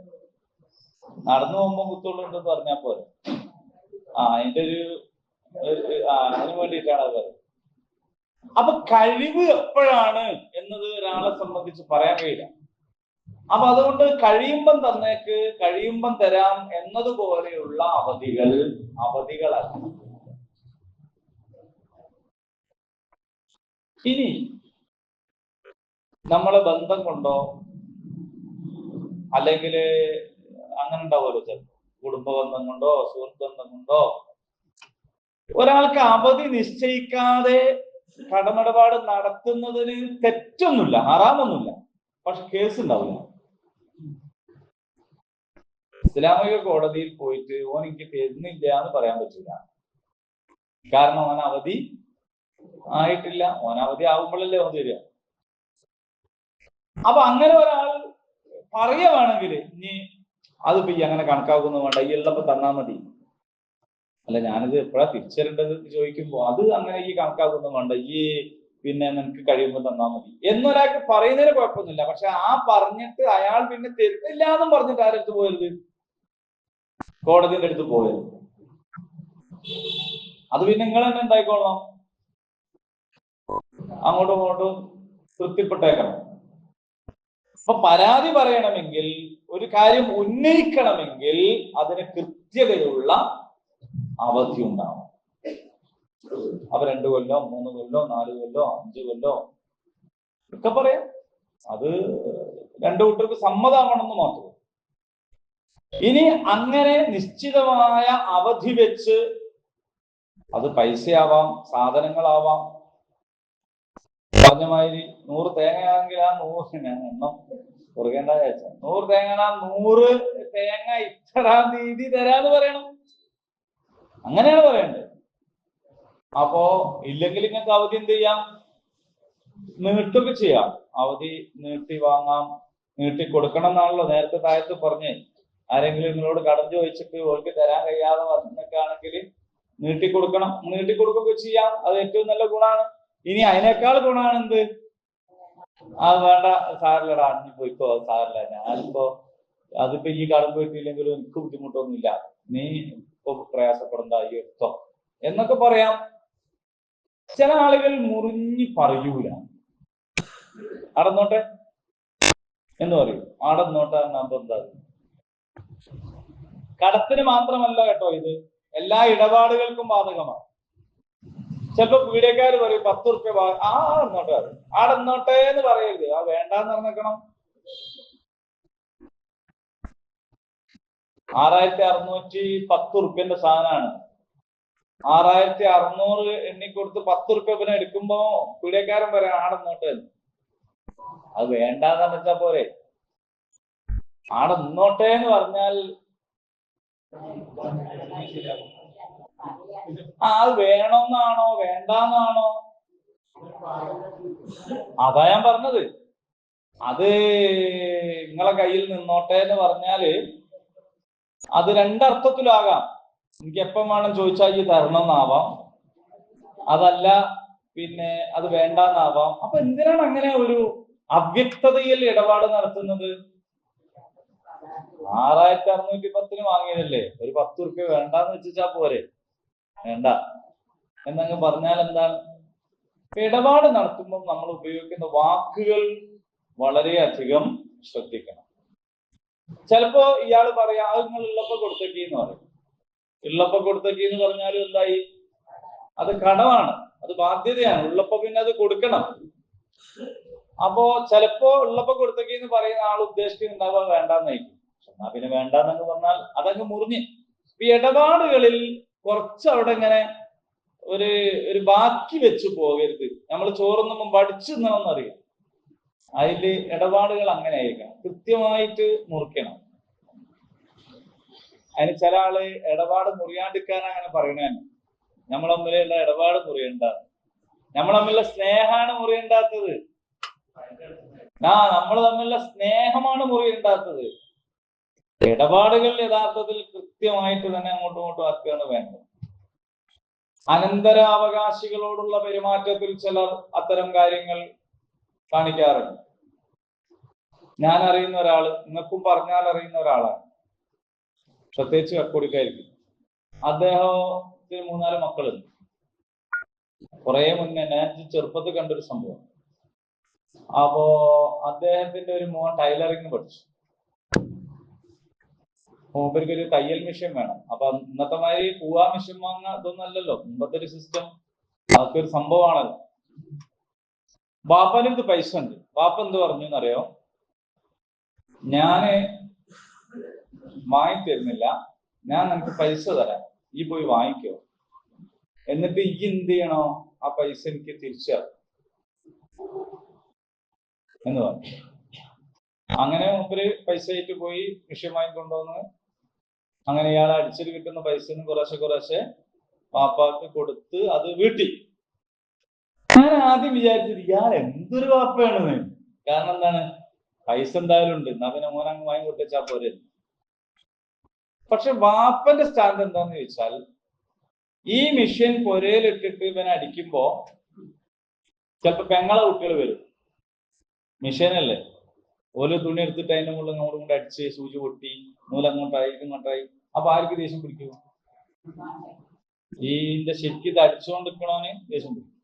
നടന്നു പോകുമ്പോ കുത്തുകൊള്ളുണ്ടെന്ന് പറഞ്ഞാൽ പോലെ. അതിന്റെ അതിന് വേണ്ടിയിട്ടാണ് അത് പറയുന്നത്. അപ്പൊ കഴിവ് എപ്പോഴാണ് എന്നത് ഒരാളെ സംബന്ധിച്ച് പറയാൻ കഴിയില്ല. അപ്പൊ അതുകൊണ്ട് കഴിയുമ്പം തന്നേക്ക്, കഴിയുമ്പം തരാം എന്നതുപോലെയുള്ള അവധികളല്ല. ഇനി നമ്മളെ ബന്ധം കൊണ്ടോ അല്ലെങ്കിൽ അങ്ങനെ ഉണ്ടാവുമല്ലോ, ചിലപ്പോൾ കുടുംബ ബന്ധം കൊണ്ടോ സുഹൃത്ത് ബന്ധം കൊണ്ടോ ഒരാൾക്ക് അവധി നിശ്ചയിക്കാതെ കടമിടപാട് നടത്തുന്നതിന് തെറ്റൊന്നുമില്ല, ഹറാമൊന്നുമില്ല. പക്ഷെ കേസ് ഉണ്ടാവില്ല. ഇസ്ലാമിക കോടതിയിൽ പോയിട്ട് ഓൻ എനിക്ക് തരുന്നില്ല എന്ന് പറയാൻ പറ്റില്ല. കാരണം ഓൻ അവധി ആയിട്ടില്ല. ഓൻ അവധി ആവുമ്പോഴല്ലേ ഓൻ തരിക. അപ്പൊ അങ്ങനെ ഒരാൾ പറയുവാണെങ്കിൽ ഇനി അതിപ്പോ ഈ അങ്ങനെ കണക്കാക്കുന്നു വേണ്ട, ഈ ഉള്ളപ്പോ തന്നാ മതി. അല്ല, ഞാനിത് എപ്പോഴാ തിരിച്ചറിയേണ്ടത് ചോദിക്കുമ്പോ അത് അങ്ങനെ ഈ കണക്കാക്കുന്നു വേണ്ട, ഈ പിന്നെ നിനക്ക് കഴിയുമ്പോൾ തന്നാ മതി എന്നൊരാൾക്ക് പറയുന്നതിന് കുഴപ്പമൊന്നുമില്ല. പക്ഷെ ആ പറഞ്ഞിട്ട് അയാൾ പിന്നെ തരുന്നില്ല എന്നും പറഞ്ഞിട്ട് ആരെടുത്ത് പോയത്? കോടതിന്റെ അടുത്ത് പോയത്. അത് പിന്നെ നിങ്ങൾ തന്നെ എന്തായിക്കോളണം, അങ്ങോട്ടും ഇങ്ങോട്ടും തൃപ്തിപ്പെട്ടേക്കണം. അപ്പൊ പരാതി പറയണമെങ്കിൽ, ഒരു കാര്യം ഉന്നയിക്കണമെങ്കിൽ അതിന് കൃത്യതയുള്ള അവധി ഉണ്ടാവും. അപ്പൊ 2 കൊല്ലോ 3 കൊല്ലോ 4 കൊല്ലോ 5 കൊല്ലോ ഒക്കെ പറയാം. അത് രണ്ടു കൂട്ടർക്ക് സമ്മതമാണെന്ന് മാത്രം. ഇനി അങ്ങനെ നിശ്ചിതമായ അവധി വെച്ച്, അത് പൈസയാവാം, സാധനങ്ങളാവാം. പറഞ്ഞ മാതിരി 100 തേങ്ങയാണെങ്കിൽ ആ 100 എണ്ണം കുറയ്ക്കേണ്ട വിചാരിച്ച 100 തേങ്ങ 100 തേങ്ങ ഇത്രാം തീയതി തരാന്ന് പറയണം. അങ്ങനെയാണ് പറയേണ്ടത്. അപ്പോ ഇല്ലെങ്കിൽ നിങ്ങൾക്ക് അവധി എന്ത് ചെയ്യാം? നീട്ടുക ചെയ്യാം. അവധി നീട്ടി വാങ്ങാം, നീട്ടി കൊടുക്കണം എന്നാണല്ലോ നേരത്തെ താഴത്ത് പറഞ്ഞേ. ആരെങ്കിലും നിങ്ങളോട് കടം ചോദിച്ചിട്ട് ഓൾക്ക് തരാൻ കഴിയാതെ വന്നൊക്കെ ആണെങ്കിൽ നീട്ടിക്കൊടുക്കണം, നീട്ടിക്കൊടുക്കുകയൊക്കെ ചെയ്യാം. അത് ഏറ്റവും നല്ല ഗുണമാണ്. ഇനി അതിനേക്കാൾ ഗുണമാണ് എന്ത്? അത് വേണ്ട, സാറില്ലടാ, അഞ്ഞു പോയിക്കോ, സാറില്ല, ഞാനിപ്പോ അതിപ്പോ ഈ കടം പോയിട്ടില്ലെങ്കിലും എനിക്ക് ബുദ്ധിമുട്ടൊന്നുമില്ല, നീ ഇപ്പൊ പ്രയാസപ്പെടണ്ട, ഈ എടുത്തോ എന്നൊക്കെ പറയാം. ചില ആളുകൾ മുറിഞ്ഞി പറയൂല, അടന്നോട്ടെ എന്ന് പറയും. അടന്നോട്ടെ എന്നാകുമ്പോ എന്താ? കടത്തിന് മാത്രമല്ല കേട്ടോ, ഇത് എല്ലാ ഇടപാടുകൾക്കും ബാധകമാണ്. ചിലപ്പോ പീഡിയക്കാര് പറയും 10 റുപ്യ അടന്നോട്ടെ, അടന്നോട്ടെ എന്ന് പറയരുത്, ആ വേണ്ടാന്ന് പറഞ്ഞേക്കണം. 6610 റുപ്യന്റെ സാധനമാണ്. 6600 എണ്ണിക്കൊടുത്ത് 10 റുപ്യ പിന്നെ എടുക്കുമ്പോ പീഡിയക്കാരൻ പറയാം ആടന്നോട്ടെ. അത് വേണ്ടാന്ന് വെച്ചാ പോരെ. ആടന്നോട്ടെ എന്ന് പറഞ്ഞാൽ അത് വേണമെന്നാണോ വേണ്ടെന്നാണോ? അതാ ഞാൻ പറഞ്ഞത്. അത് നിങ്ങളെ കയ്യിൽ നിന്നോട്ടെ എന്ന് പറഞ്ഞാല് അത് രണ്ടർത്ഥത്തിലാകാം. എനിക്ക് എപ്പം വേണം ചോദിച്ചാൽ ഈ തരണം എന്നാവാം, അതല്ല പിന്നെ അത് വേണ്ടെന്നാവാം. അപ്പൊ എന്തിനാണ് അങ്ങനെ ഒരു അവ്യക്തതയിൽ ഇടപാട് നടത്തുന്നത്? 6610 വാങ്ങിയതല്ലേ, ഒരു 10 റുപ്യ വേണ്ടാന്ന് വെച്ചാ പോരെ? വേണ്ട എന്നങ്ങ് പറഞ്ഞാൽ എന്താണ്? ഇടപാട് നടത്തുമ്പോൾ നമ്മൾ ഉപയോഗിക്കുന്ന വാക്കുകൾ വളരെയധികം ശ്രദ്ധിക്കണം. ചിലപ്പോ ഇയാൾ പറയാ അത് നിങ്ങൾ ഉള്ളപ്പോ കൊടുത്തേക്ക് എന്ന് പറയും. ഉള്ളപ്പോ കൊടുത്തേക്ക് എന്ന് പറഞ്ഞാലും എന്തായി? അത് കടമാണ്, അത് ബാധ്യതയാണ്. ഉള്ളപ്പോ പിന്നെ അത് കൊടുക്കണം. അപ്പോ ചിലപ്പോ ഉള്ളപ്പോ കൊടുത്തേക്ക് എന്ന് പറയുന്ന ആൾ ഉദ്ദേശിക്കുന്നുണ്ടാവുക വേണ്ടാന്നായിരിക്കും. എന്നാ പിന്നെ വേണ്ടാന്നങ്ങ് പറഞ്ഞാൽ അതങ്ങ് മുറിഞ്ഞ്. ഈ ഇടപാടുകളിൽ കുറച്ച് അവിടെ ഇങ്ങനെ ഒരു ബാക്കി വെച്ച് പോകരുത്. നമ്മൾ ചോറൊന്നും വടിച്ചു തിന്നണമെന്നറിയാം. അതില് ഇടപാടുകൾ അങ്ങനെ ആയിരിക്കണം, കൃത്യമായിട്ട് മുറിക്കണം. അതിന് ചില ആള് ഇടപാട് മുറിയാണ്ടിരിക്കാൻ അങ്ങനെ പറയണേ. നമ്മൾ തമ്മിലുള്ള ഇടപാട് മുറിയണ്ട, നമ്മൾ തമ്മിലുള്ള സ്നേഹമാണ് മുറിയണ്ടാത്തത്. നമ്മൾ തമ്മിലുള്ള സ്നേഹമാണ് മുറിയണ്ടാത്തത്. ഇടപാടുകൾ യഥാർത്ഥത്തിൽ കൃത്യമായിട്ട് തന്നെ അങ്ങോട്ടും ഇങ്ങോട്ടും ആക്കുകയാണ് വേണ്ടത്. അനന്തരാവകാശികളോടുള്ള പെരുമാറ്റത്തിൽ ചിലർ അത്തരം കാര്യങ്ങൾ കാണിക്കാറുണ്ട്. ഞാൻ അറിയുന്ന ഒരാള്, നിങ്ങൾക്കും പറഞ്ഞാൽ അറിയുന്ന ഒരാളാണ്, പ്രത്യേകിച്ച് കക്കോടിക്കായിരിക്കും. അദ്ദേഹത്തിന് 3-4 മക്കളുണ്ട്. കുറെ മുന്നേ ഞാൻ ചെറുപ്പത്തിൽ കണ്ടൊരു സംഭവം. അപ്പോ അദ്ദേഹത്തിന്റെ ഒരു മോൻ ടൈലറിങ് പഠിച്ചു. മൂപ്പർക്ക് ഒരു തയ്യൽ മെഷീൻ വേണം. അപ്പൊ ഇന്നത്തെ മാതിരി പൂവാ മെഷീൻ വാങ്ങുക ഇതൊന്നും അല്ലല്ലോ, മുമ്പത്തെ ഒരു സിസ്റ്റം. അതൊക്കെ ഒരു സംഭവമാണല്ലോ. ബാപ്പന് ഇത് പൈസ ഉണ്ട്. ബാപ്പ എന്ത് പറഞ്ഞു എന്നറിയോ? ഞാന് വാങ്ങിത്തരുന്നില്ല, ഞാൻ നിനക്ക് പൈസ തരാം, ഈ പോയി വാങ്ങിക്കോ, എന്നിട്ട് ഈ എന്ത് ചെയ്യണോ ആ പൈസ എനിക്ക് തിരിച്ചു എന്ന് പറഞ്ഞു. അങ്ങനെ മൂപ്പര് പൈസ ആയിട്ട് പോയി മെഷീൻ വാങ്ങിക്കൊണ്ടുവന്ന് അങ്ങനെ ഇയാൾ അടിച്ചിട്ട് കിട്ടുന്ന പൈസ കുറേശ്ശെ വാപ്പാക്ക് കൊടുത്ത് അത് വീട്ടി. ഞാൻ ആദ്യം വിചാരിച്ചത് ഇയാൾ എന്തൊരു വാപ്പയാണെന്ന്. കാരണം എന്താണ്, പൈസ എന്തായാലും ഉണ്ട്, എന്നാ പിന്നെ മോനങ്ങ് വാങ്ങി കൊടുത്താ പോരെ. പക്ഷെ വാപ്പന്റെ സ്റ്റാൻഡ് എന്താന്ന് ചോദിച്ചാൽ, ഈ മെഷീൻ പൊരയിലിട്ടിട്ട് ഇവനെ അടിക്കുമ്പോ ചിലപ്പോ പെങ്ങളെ കുട്ടികൾ വരും. മെഷീനല്ലേ, ഓരോ തുണി എടുത്തിട്ട് അതിന്റെ മുകളിൽ അങ്ങോട്ടും കൊണ്ട് അടിച്ച് സൂചി പൊട്ടി നൂലങ്ങോട്ടായി ഇങ്ങോട്ടായി. അപ്പൊ ആർക്ക് ദേഷ്യം പിടിക്കും? ഇതിന്റെ ശരിക്കും ഇത് അടിച്ചുകൊണ്ടിരിക്കണോന് ദേഷ്യം പിടിക്കും.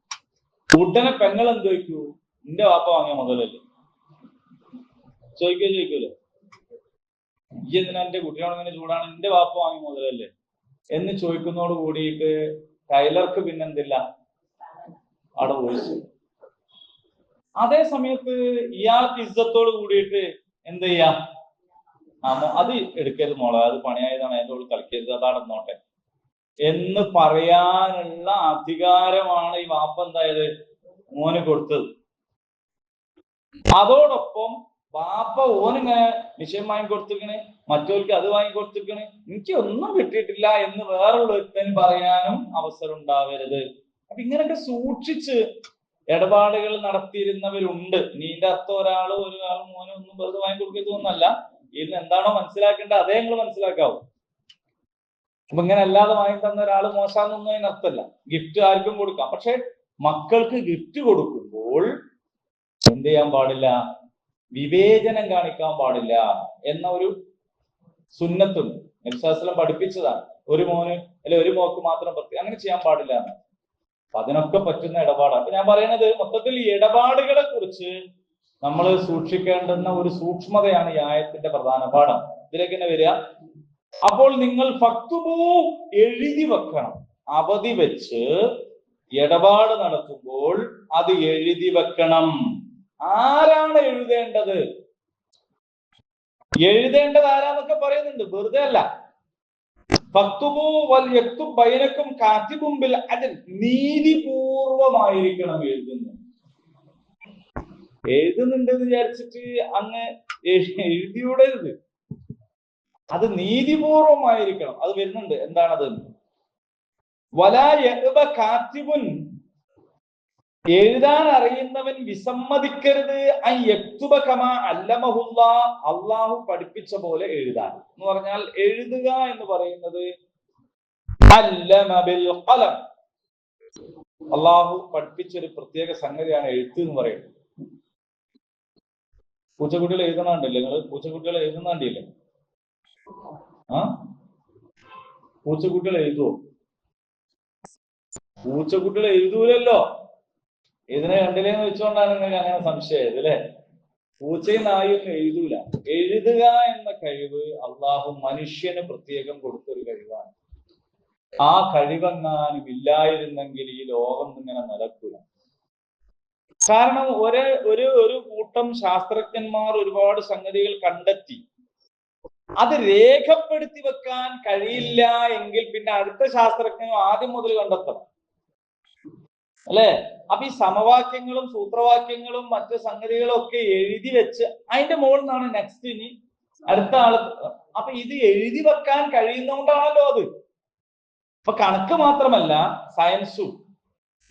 ഉടനെ പെങ്ങൾ എന്ത് ചോദിക്കൂ? നിന്റെ വാപ്പ വാങ്ങിയ മുതലല്ലേ ചോദിക്കൂലേ? ഈ എന്തിനാ എന്റെ കുട്ടിയോട് ഇങ്ങനെ ചൂടാണ്, നിന്റെ വാപ്പ വാങ്ങിയ മുതലല്ലേ എന്ന് ചോദിക്കുന്നതോട് കൂടിയിട്ട് ടൈലർക്ക് പിന്നെന്തില്ല, അവിടെ വോയിച്ചു. അതേ സമയത്ത് ഇയാൾക്ക് ഇജ്ജത്തോട് കൂടിയിട്ട് എന്ത് ചെയ്യാം, അത് എടുക്കരുത് മോളെ, അത് പണിയായതാണ്, അതിൻ്റെ ഉള്ളിൽ കളിക്കരുത്, അതാണ് നോട്ടെ എന്ന് പറയാനുള്ള അധികാരമാണ് ഈ വാപ്പ എന്തായത് മോന് കൊടുത്തത്. അതോടൊപ്പം വാപ്പ ഓനിങ്ങനെ വിഷയം വാങ്ങിക്കൊടുത്തിരിക്കണ്, മറ്റവർക്ക് അത് വാങ്ങിക്കൊടുത്തിരിക്കണ്, എനിക്ക് ഒന്നും കിട്ടിയിട്ടില്ല എന്ന് വേറൊരു വ്യക്തന് പറയാനും അവസരം ഉണ്ടാവരുത്. അപ്പൊ ഇങ്ങനെയൊക്കെ സൂക്ഷിച്ച് ഇടപാടുകൾ നടത്തിയിരുന്നവരുണ്ട്. നീന്റെ അർത്ഥം ഒരാൾ മോനെ ഒന്നും വെറുതെ വാങ്ങിക്കൊടുക്കരുതൊന്നല്ല. ഇതിന് എന്താണോ മനസ്സിലാക്കേണ്ടത് അതേ നിങ്ങൾ മനസ്സിലാക്കാവൂ. അപ്പൊ ഇങ്ങനെ അല്ലാതെ വാങ്ങി തന്ന ഒരാൾ മോശമാണെന്നൊന്നും അതിനർത്ഥമല്ല. ഗിഫ്റ്റ് ആർക്കും കൊടുക്കാം. പക്ഷെ മക്കൾക്ക് ഗിഫ്റ്റ് കൊടുക്കുമ്പോൾ എന്ത് ചെയ്യാൻ പാടില്ല? വിവേചനം കാണിക്കാൻ പാടില്ല എന്ന ഒരു സുന്നത്തുണ്ട്. നബി സ്വല്ലല്ലാഹു അലൈഹി വസല്ലം പഠിപ്പിച്ചതാണ്. ഒരു മോന് അല്ലെ ഒരു മോക്ക് മാത്രം അങ്ങനെ ചെയ്യാൻ പാടില്ല എന്ന്. അപ്പൊ അതിനൊക്കെ പറ്റുന്ന ഇടപാടാണ്. അപ്പൊ ഞാൻ പറയുന്നത് മൊത്തത്തിൽ ഈ ഇടപാടുകളെ കുറിച്ച് നമ്മൾ സൂക്ഷിക്കേണ്ടുന്ന ഒരു സൂക്ഷ്മതയാണ് ഈ ആയത്തിന്റെ പ്രധാന പാഠം. ഇതിലേക്ക് തന്നെ വരിക. അപ്പോൾ നിങ്ങൾ ഫക്തുബൂ എഴുതി വെക്കണം. അവധി വെച്ച് ഇടപാട് നടത്തുമ്പോൾ അത് എഴുതി വെക്കണം. ആരാണ് എഴുതേണ്ടത്? എഴുതേണ്ടത് ആരാന്നൊക്കെ പറയുന്നുണ്ട്, വെറുതെ അല്ല. ഫക്തുബൂ വൽ യക്തുബ് ബൈനക്കും കാതിബുൻ ബിൽ അദ്ൽ, നീതിപൂർവമായിരിക്കണം എഴുതുന്നത്. എഴുതുന്നുണ്ടെന്ന് വിചാരിച്ചിട്ട് അങ്ങ് എഴുതിവിടരുത്. അത് നീതിപൂർവമായിരിക്കണം. അത് വരുന്നുണ്ട്. എന്താണത്? വലാ യഅ്ബ കാത്തിബുൻ, എഴുതാൻ അറിയുന്നവൻ വിസമ്മതിക്കരുത്, അൻ യക്തുബ കമാ അല്ലമഹുല്ലാ, അള്ളാഹു പഠിപ്പിച്ച പോലെ എഴുതാൻ. എന്ന് പറഞ്ഞാൽ എഴുതുക എന്ന് പറയുന്നത് അല്ലമ ബിൽ ഖലം, അള്ളാഹു പഠിപ്പിച്ചൊരു പ്രത്യേക സംഗതിയാണ് എഴുത്ത് എന്ന് പറയുന്നത്. പൂച്ചക്കുട്ടികൾ എഴുതുന്നുണ്ടല്ലേ നിങ്ങൾ? പൂച്ചക്കുട്ടികൾ എഴുതുന്നുണ്ടില്ലേ? ആ, പൂച്ചക്കുട്ടികൾ എഴുതുവോ? പൂച്ചക്കുട്ടികൾ എഴുതൂലല്ലോ. ഇതിനെ കണ്ടില്ലേന്ന് വെച്ചുകൊണ്ടാണ് നിങ്ങൾക്ക് അങ്ങനെ സംശയം അല്ലേ? പൂച്ചയും നായൊന്നും എഴുതൂല. എഴുതുക എന്ന കഴിവ് അള്ളാഹു മനുഷ്യന് പ്രത്യേകം കൊടുത്തൊരു കഴിവാണ്. ആ കഴിവെങ്ങാനും ഇല്ലായിരുന്നെങ്കിൽ ഈ ലോകം ഇങ്ങനെ നടക്കൂല. കാരണം ഒരു കൂട്ടം ശാസ്ത്രജ്ഞന്മാർ ഒരുപാട് സംഗതികൾ കണ്ടെത്തി. അത് രേഖപ്പെടുത്തി വെക്കാൻ കഴിയില്ല എങ്കിൽ പിന്നെ അടുത്ത ശാസ്ത്രജ്ഞനും ആദ്യം മുതൽ കണ്ടെത്തണം, അല്ലെ? അപ്പൊ ഈ സമവാക്യങ്ങളും സൂത്രവാക്യങ്ങളും മറ്റു സംഗതികളും ഒക്കെ എഴുതി വെച്ച് അതിന്റെ മുകളിൽ നിന്നാണ് നെക്സ്റ്റ് ഇനി അടുത്ത ആള്. അപ്പൊ ഇത് എഴുതി വെക്കാൻ കഴിയുന്നതുകൊണ്ടാണല്ലോ അത്. അപ്പൊ കണക്ക് മാത്രമല്ല, സയൻസും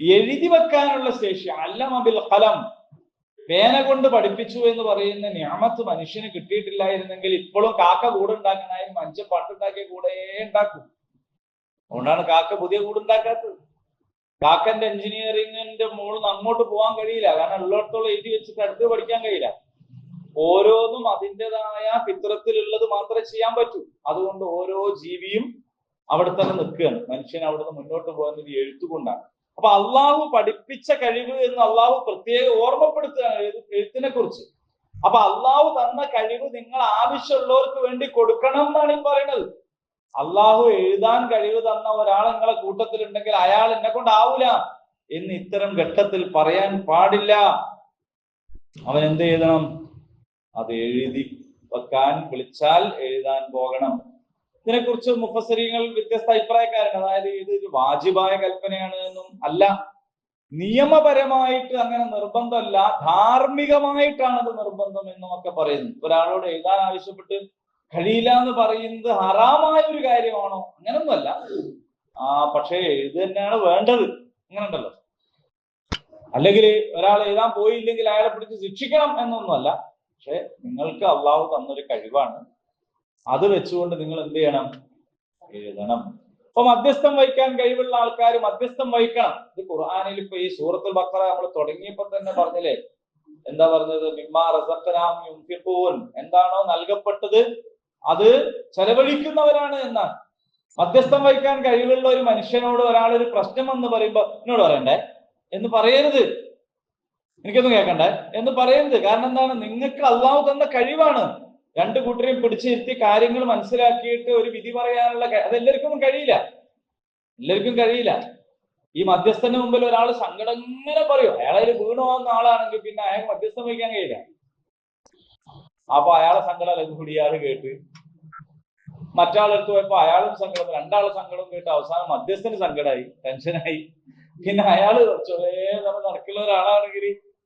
എഴുതി വെക്കാനുള്ള ശേഷി. അല്ലമ ബിൽ ഖലം, പേന കൊണ്ട് പഠിപ്പിച്ചു എന്ന് പറയുന്ന നിഅമത്ത് മനുഷ്യന് കിട്ടിയിട്ടില്ലായിരുന്നെങ്കിൽ ഇപ്പോഴും കാക്ക കൂടെ ഉണ്ടാക്കണായിരുന്നു. മനുഷ്യൻ പണ്ടുണ്ടാക്കിയ കൂടെ ഉണ്ടാക്കും. അതുകൊണ്ടാണ് കാക്ക പുതിയ കൂടുണ്ടാക്കാത്തത്. കാക്കന്റെ എഞ്ചിനീയറിംഗിന്റെ മുകളിൽ അങ്ങോട്ട് പോകാൻ കഴിയില്ല. കാരണം ഉള്ളിടത്തോളം എഴുതി വെച്ചിട്ട് അടുത്ത് പഠിക്കാൻ കഴിയില്ല. ഓരോന്നും അതിൻ്റെതായ ഫിത്രത്തിലുള്ളത് മാത്രമേ ചെയ്യാൻ പറ്റൂ. അതുകൊണ്ട് ഓരോ ജീവിയും അവിടെ തന്നെ നിൽക്കുകയാണ്. മനുഷ്യൻ അവിടുന്ന് മുന്നോട്ട് പോകുന്നത് എഴുത്തുകൊണ്ടാണ്. അപ്പൊ അള്ളാഹു പഠിപ്പിച്ച കഴിവ് എന്ന് അള്ളാഹു പ്രത്യേകം ഓർമ്മപ്പെടുത്തുകയാണ് എഴുത്തിനെ കുറിച്ച്. അപ്പൊ അള്ളാഹു തന്ന കഴിവ് നിങ്ങൾ ആവശ്യമുള്ളവർക്ക് വേണ്ടി കൊടുക്കണം എന്നാണ് ഈ പറയുന്നത്. അള്ളാഹു എഴുതാൻ കഴിവ് തന്ന ഒരാൾ നിങ്ങളെ കൂട്ടത്തിലുണ്ടെങ്കിൽ അയാൾ എന്നെ കൊണ്ടാവൂല എന്ന് ഇത്തരം ഘട്ടത്തിൽ പറയാൻ പാടില്ല. അവൻ എന്ത് എഴുതണം? അത് എഴുതി വെക്കാൻ വിളിച്ചാൽ എഴുതാൻ പോകണം. ഇതിനെക്കുറിച്ച് മുഫസ്സിരീങ്ങൾ വ്യത്യസ്ത അഭിപ്രായക്കാരുണ്ട്. അതായത് ഇത് ഒരു വാജിബായ കൽപ്പനയാണ് എന്നും അല്ല, നിയമപരമായിട്ട് അങ്ങനെ നിർബന്ധമല്ല, ധാർമ്മികമായിട്ടാണ് അത് നിർബന്ധം എന്നും ഒക്കെ പറയുന്നു. ഒരാളോട് എഴുതാൻ ആവശ്യപ്പെട്ട് കഴിയില്ല എന്ന് പറയുന്നത് ഹറാമായ ഒരു കാര്യമാണോ? അങ്ങനൊന്നുമല്ല. പക്ഷേ ഇത് തന്നെയാണ് വേണ്ടത്, അങ്ങനെ ഉണ്ടല്ലോ. അല്ലെങ്കിൽ ഒരാൾ എഴുതാൻ പോയില്ലെങ്കിൽ അയാളെ പിടിച്ച് ശിക്ഷിക്കണം എന്നൊന്നുമല്ല. പക്ഷെ നിങ്ങൾക്ക് അള്ളാഹു തന്നൊരു കഴിവാണ്, അത് വെച്ചുകൊണ്ട് നിങ്ങൾ എന്ത് ചെയ്യണം? എഴുതണം. അപ്പൊ മധ്യസ്ഥം വഹിക്കാൻ കഴിവുള്ള ആൾക്കാർ മധ്യസ്ഥം വഹിക്കണം. ഇത് ഖുർആനിൽ ഇപ്പൊ ഈ സൂറത്തുൽ ബഖറ നമ്മൾ തുടങ്ങിയപ്പോ തന്നെ പറഞ്ഞില്ലേ? എന്താ പറഞ്ഞത്? മിമ്മാ റസഖ്നാഹും യുൻഫിഖൂൻ, എന്താണോ നൽകപ്പെട്ടത് അത് ചെലവഴിക്കുന്നവരാണ് എന്നാണ്. മധ്യസ്ഥം വഹിക്കാൻ കഴിവുള്ള ഒരു മനുഷ്യനോട് ഒരാളൊരു പ്രശ്നം എന്ന് പറയുമ്പോ എന്നോട് പറയണ്ടേ എന്ന് പറയരുത്, എനിക്കൊന്നും കേൾക്കണ്ടേ എന്ന് പറയരുത്. കാരണം എന്താണ്? നിങ്ങൾക്ക് അള്ളാഹു തന്ന കഴിവാണ്. രണ്ടു കൂട്ടരെയും പിടിച്ചിരുത്തി കാര്യങ്ങൾ മനസ്സിലാക്കിയിട്ട് ഒരു വിധി പറയാനുള്ള അതെല്ലാവർക്കും കഴിയില്ല. എല്ലാവർക്കും കഴിയില്ല. ഈ മധ്യസ്ഥന് മുമ്പിൽ ഒരാൾ സങ്കടം ഇങ്ങനെ പറയും, അയാളതിൽ വീണു പോകുന്ന ആളാണെങ്കിൽ പിന്നെ അയാൾക്ക് മധ്യസ്ഥം വഹിക്കാൻ കഴിയില്ല. അപ്പൊ അയാളെ സങ്കടം കൂടി ഇയാൾ കേട്ട് മറ്റാളെടുത്ത് പോയപ്പോ അയാളും സങ്കടം, രണ്ടാളും സങ്കടം കേട്ട് അവസാനം മധ്യസ്ഥന് സങ്കടമായി, ടെൻഷനായി. പിന്നെ അയാള് ചൊരേ നടക്കുന്ന ഒരാളാണെങ്കിൽ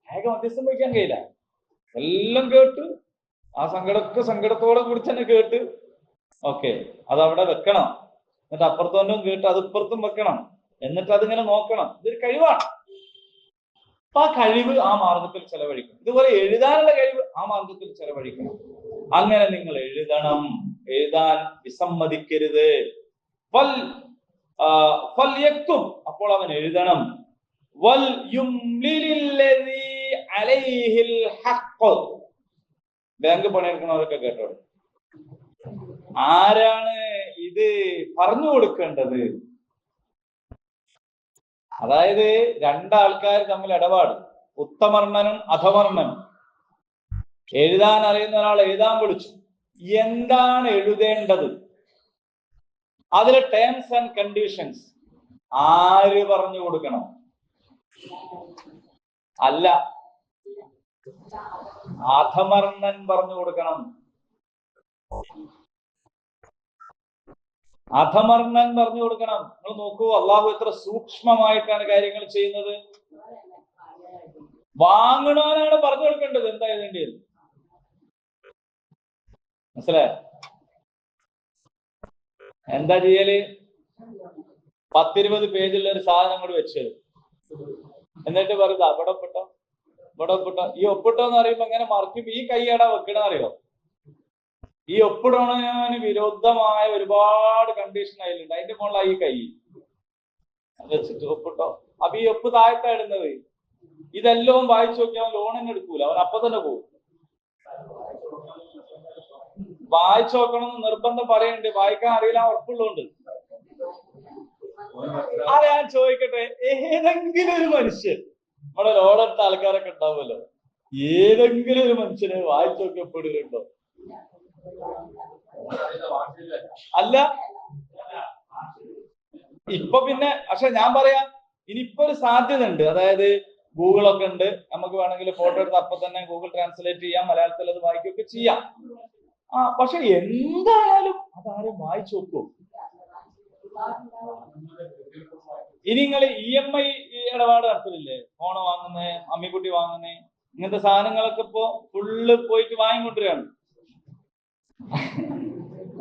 അയാൾക്ക് മധ്യസ്ഥം വഹിക്കാൻ കഴിയില്ല. എല്ലാം കേട്ട് ആ സങ്കടമൊക്കെ സങ്കടത്തോടെ കൂടി തന്നെ കേട്ട് ഓക്കെ അതവിടെ വെക്കണം. എന്നിട്ട് അപ്പുറത്തോണ്ടും കേട്ട് അത് ഇപ്പുറത്തും വെക്കണം. എന്നിട്ട് അതിങ്ങനെ നോക്കണം. ഇതൊരു കഴിവാണ്. അപ്പൊ ആ കഴിവ് ആ മാർഗത്തിൽ ചെലവഴിക്കണം. ഇതുപോലെ എഴുതാനുള്ള കഴിവ് ആ മാർഗത്തിൽ ചെലവഴിക്കണം. അങ്ങനെ നിങ്ങൾ എഴുതണം. എഴുതാൻ വിസമ്മതിക്കരുത്. അപ്പോൾ അവൻ എഴുതണം. വൽ യുംലിലില്ലദീ അലൈഹിൽ ഹഖ്. ബാങ്ക് പണിയെടുക്കുന്നവരൊക്കെ കേട്ടോ, ആരാണ് ഇത് പറഞ്ഞു കൊടുക്കേണ്ടത്? അതായത് രണ്ടാൾക്കാർ തമ്മിൽ ഇടപാട്, ഉത്തമർണനും അധമർണനും. എഴുതാൻ അറിയുന്ന ഒരാൾ എഴുതാൻ വിളിച്ചു. എന്താണ് എഴുതേണ്ടത്? അതിലെ ടേംസ് ആൻഡ് കണ്ടീഷൻസ് ആര് പറഞ്ഞു കൊടുക്കണം? അല്ല, അധമർണൻ പറഞ്ഞു കൊടുക്കണം. അധമർണൻ പറഞ്ഞു കൊടുക്കണം. നിങ്ങൾ നോക്കൂ, അള്ളാഹു എത്ര സൂക്ഷ്മമായിട്ടാണ് കാര്യങ്ങൾ ചെയ്യുന്നത്. വാങ്ങണവനാണ് പറഞ്ഞു കൊടുക്കേണ്ടത് എന്താ എഴുതേണ്ടത്. മനസ്സിലായോ? എന്താ ചെയ്യല്? 10-20 പേജുള്ള ഒരു സാധനം കൂടി വെച്ചത്, എന്നിട്ട് പറയുക ഇവിടെ ഒപ്പിട്ടോ, ഇവിടെ ഒപ്പിട്ടോ. ഈ ഒപ്പിട്ടോ എന്ന് പറയുമ്പോ എങ്ങനെ മറിക്കും? ഈ കൈയടാ വെക്കണ അറിയോ? ഈ ഒപ്പിടണതിന് വിരുദ്ധമായ ഒരുപാട് കണ്ടീഷൻ അതിലുണ്ട്. അതിന്റെ മുകളിലായി ഈ കൈ വെച്ചിട്ട് ഒപ്പിട്ടോ. അപ്പൊ ഈ ഒപ്പ് താഴത്താ ഇടുന്നത്. ഇതെല്ലാം വായിച്ചു നോക്കിയാൽ ലോൺ തന്നെ എടുക്കൂല, അവൻ അപ്പൊ തന്നെ പോകും. വായിച്ചു നോക്കണം എന്ന് നിർബന്ധം പറയുന്നുണ്ട്, വായിക്കാൻ അറിയില്ല ഉറപ്പുള്ളതുകൊണ്ട്. അത് ഞാൻ ചോദിക്കട്ടെ, ഏതെങ്കിലും ഒരു മനുഷ്യൻ, നമ്മുടെ ലോൺ എടുത്ത ആൾക്കാരൊക്കെ ഉണ്ടാവുമല്ലോ, ഏതെങ്കിലും ഒരു മനുഷ്യന് വായിച്ചു നോക്കിയപ്പെടുന്നുണ്ടോ? അല്ല. ഇപ്പൊ പിന്നെ പക്ഷെ ഞാൻ പറയാം, ഇനിയിപ്പോ ഒരു സാധ്യത ഉണ്ട്. അതായത് ഗൂഗിളൊക്കെ ഉണ്ട്, നമുക്ക് വേണമെങ്കിൽ ഫോട്ടോ എടുത്ത് അപ്പൊ തന്നെ ഗൂഗിൾ ട്രാൻസ്ലേറ്റ് ചെയ്യാം, മലയാളത്തിൽ അത് വായിക്കുകയൊക്കെ ചെയ്യാം. പക്ഷെ എന്തായാലും അതാരും വായിച്ചു നോക്കൂ. ഇനി നിങ്ങൾ EMI ഇടപാട് നടത്തുന്നില്ലേ? ഫോണ് വാങ്ങുന്നേ, അമ്മിക്കുട്ടി വാങ്ങുന്നേ, ഇങ്ങനത്തെ സാധനങ്ങളൊക്കെ ഇപ്പൊ ഫുള്ള് പോയിട്ട് വാങ്ങിക്കൊണ്ടിരിക്കുകയാണ്.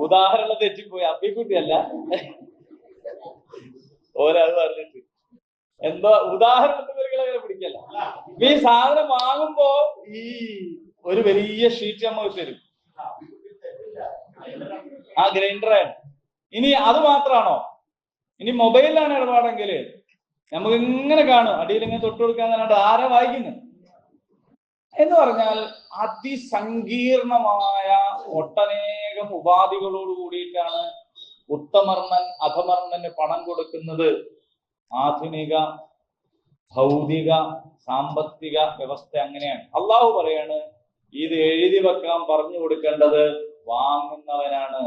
ഉദാഹരണം തെറ്റിപ്പോയി, അമ്മിക്കുട്ടിയല്ല, ഓരത് പറഞ്ഞിട്ട് എന്തോ ഉദാഹരണത്തിന് പിടിക്കല്ല. ഈ സാധനം വാങ്ങുമ്പോ ഈ ഒരു വലിയ ഷീറ്റ് നമുക്ക് തരും, ആ ഗ്രൈൻഡറാണ്. ഇനി അത് മാത്രമാണോ? ഇനി മൊബൈലിലാണ് ഇടപാടെങ്കിൽ നമുക്ക് ഇങ്ങനെ കാണും, അടിയിൽ ഇങ്ങനെ തൊട്ട് കൊടുക്കാൻ ആരാ വായിക്കുന്നു എന്ന് പറഞ്ഞാൽ അതിസങ്കീർണമായ ഒട്ടനേകം ഉപാധികളോട് കൂടിയിട്ടാണ് ഉത്തമർണൻ അധമർണന് പണം കൊടുക്കുന്നത്. ആധുനിക ഭൗതിക സാമ്പത്തിക വ്യവസ്ഥ അങ്ങനെയാണ്. അള്ളാഹു പറയാണ്, ഇത് എഴുതി വെക്കാൻ പറഞ്ഞു കൊടുക്കേണ്ടത് വാങ്ങുന്നവനാണ്.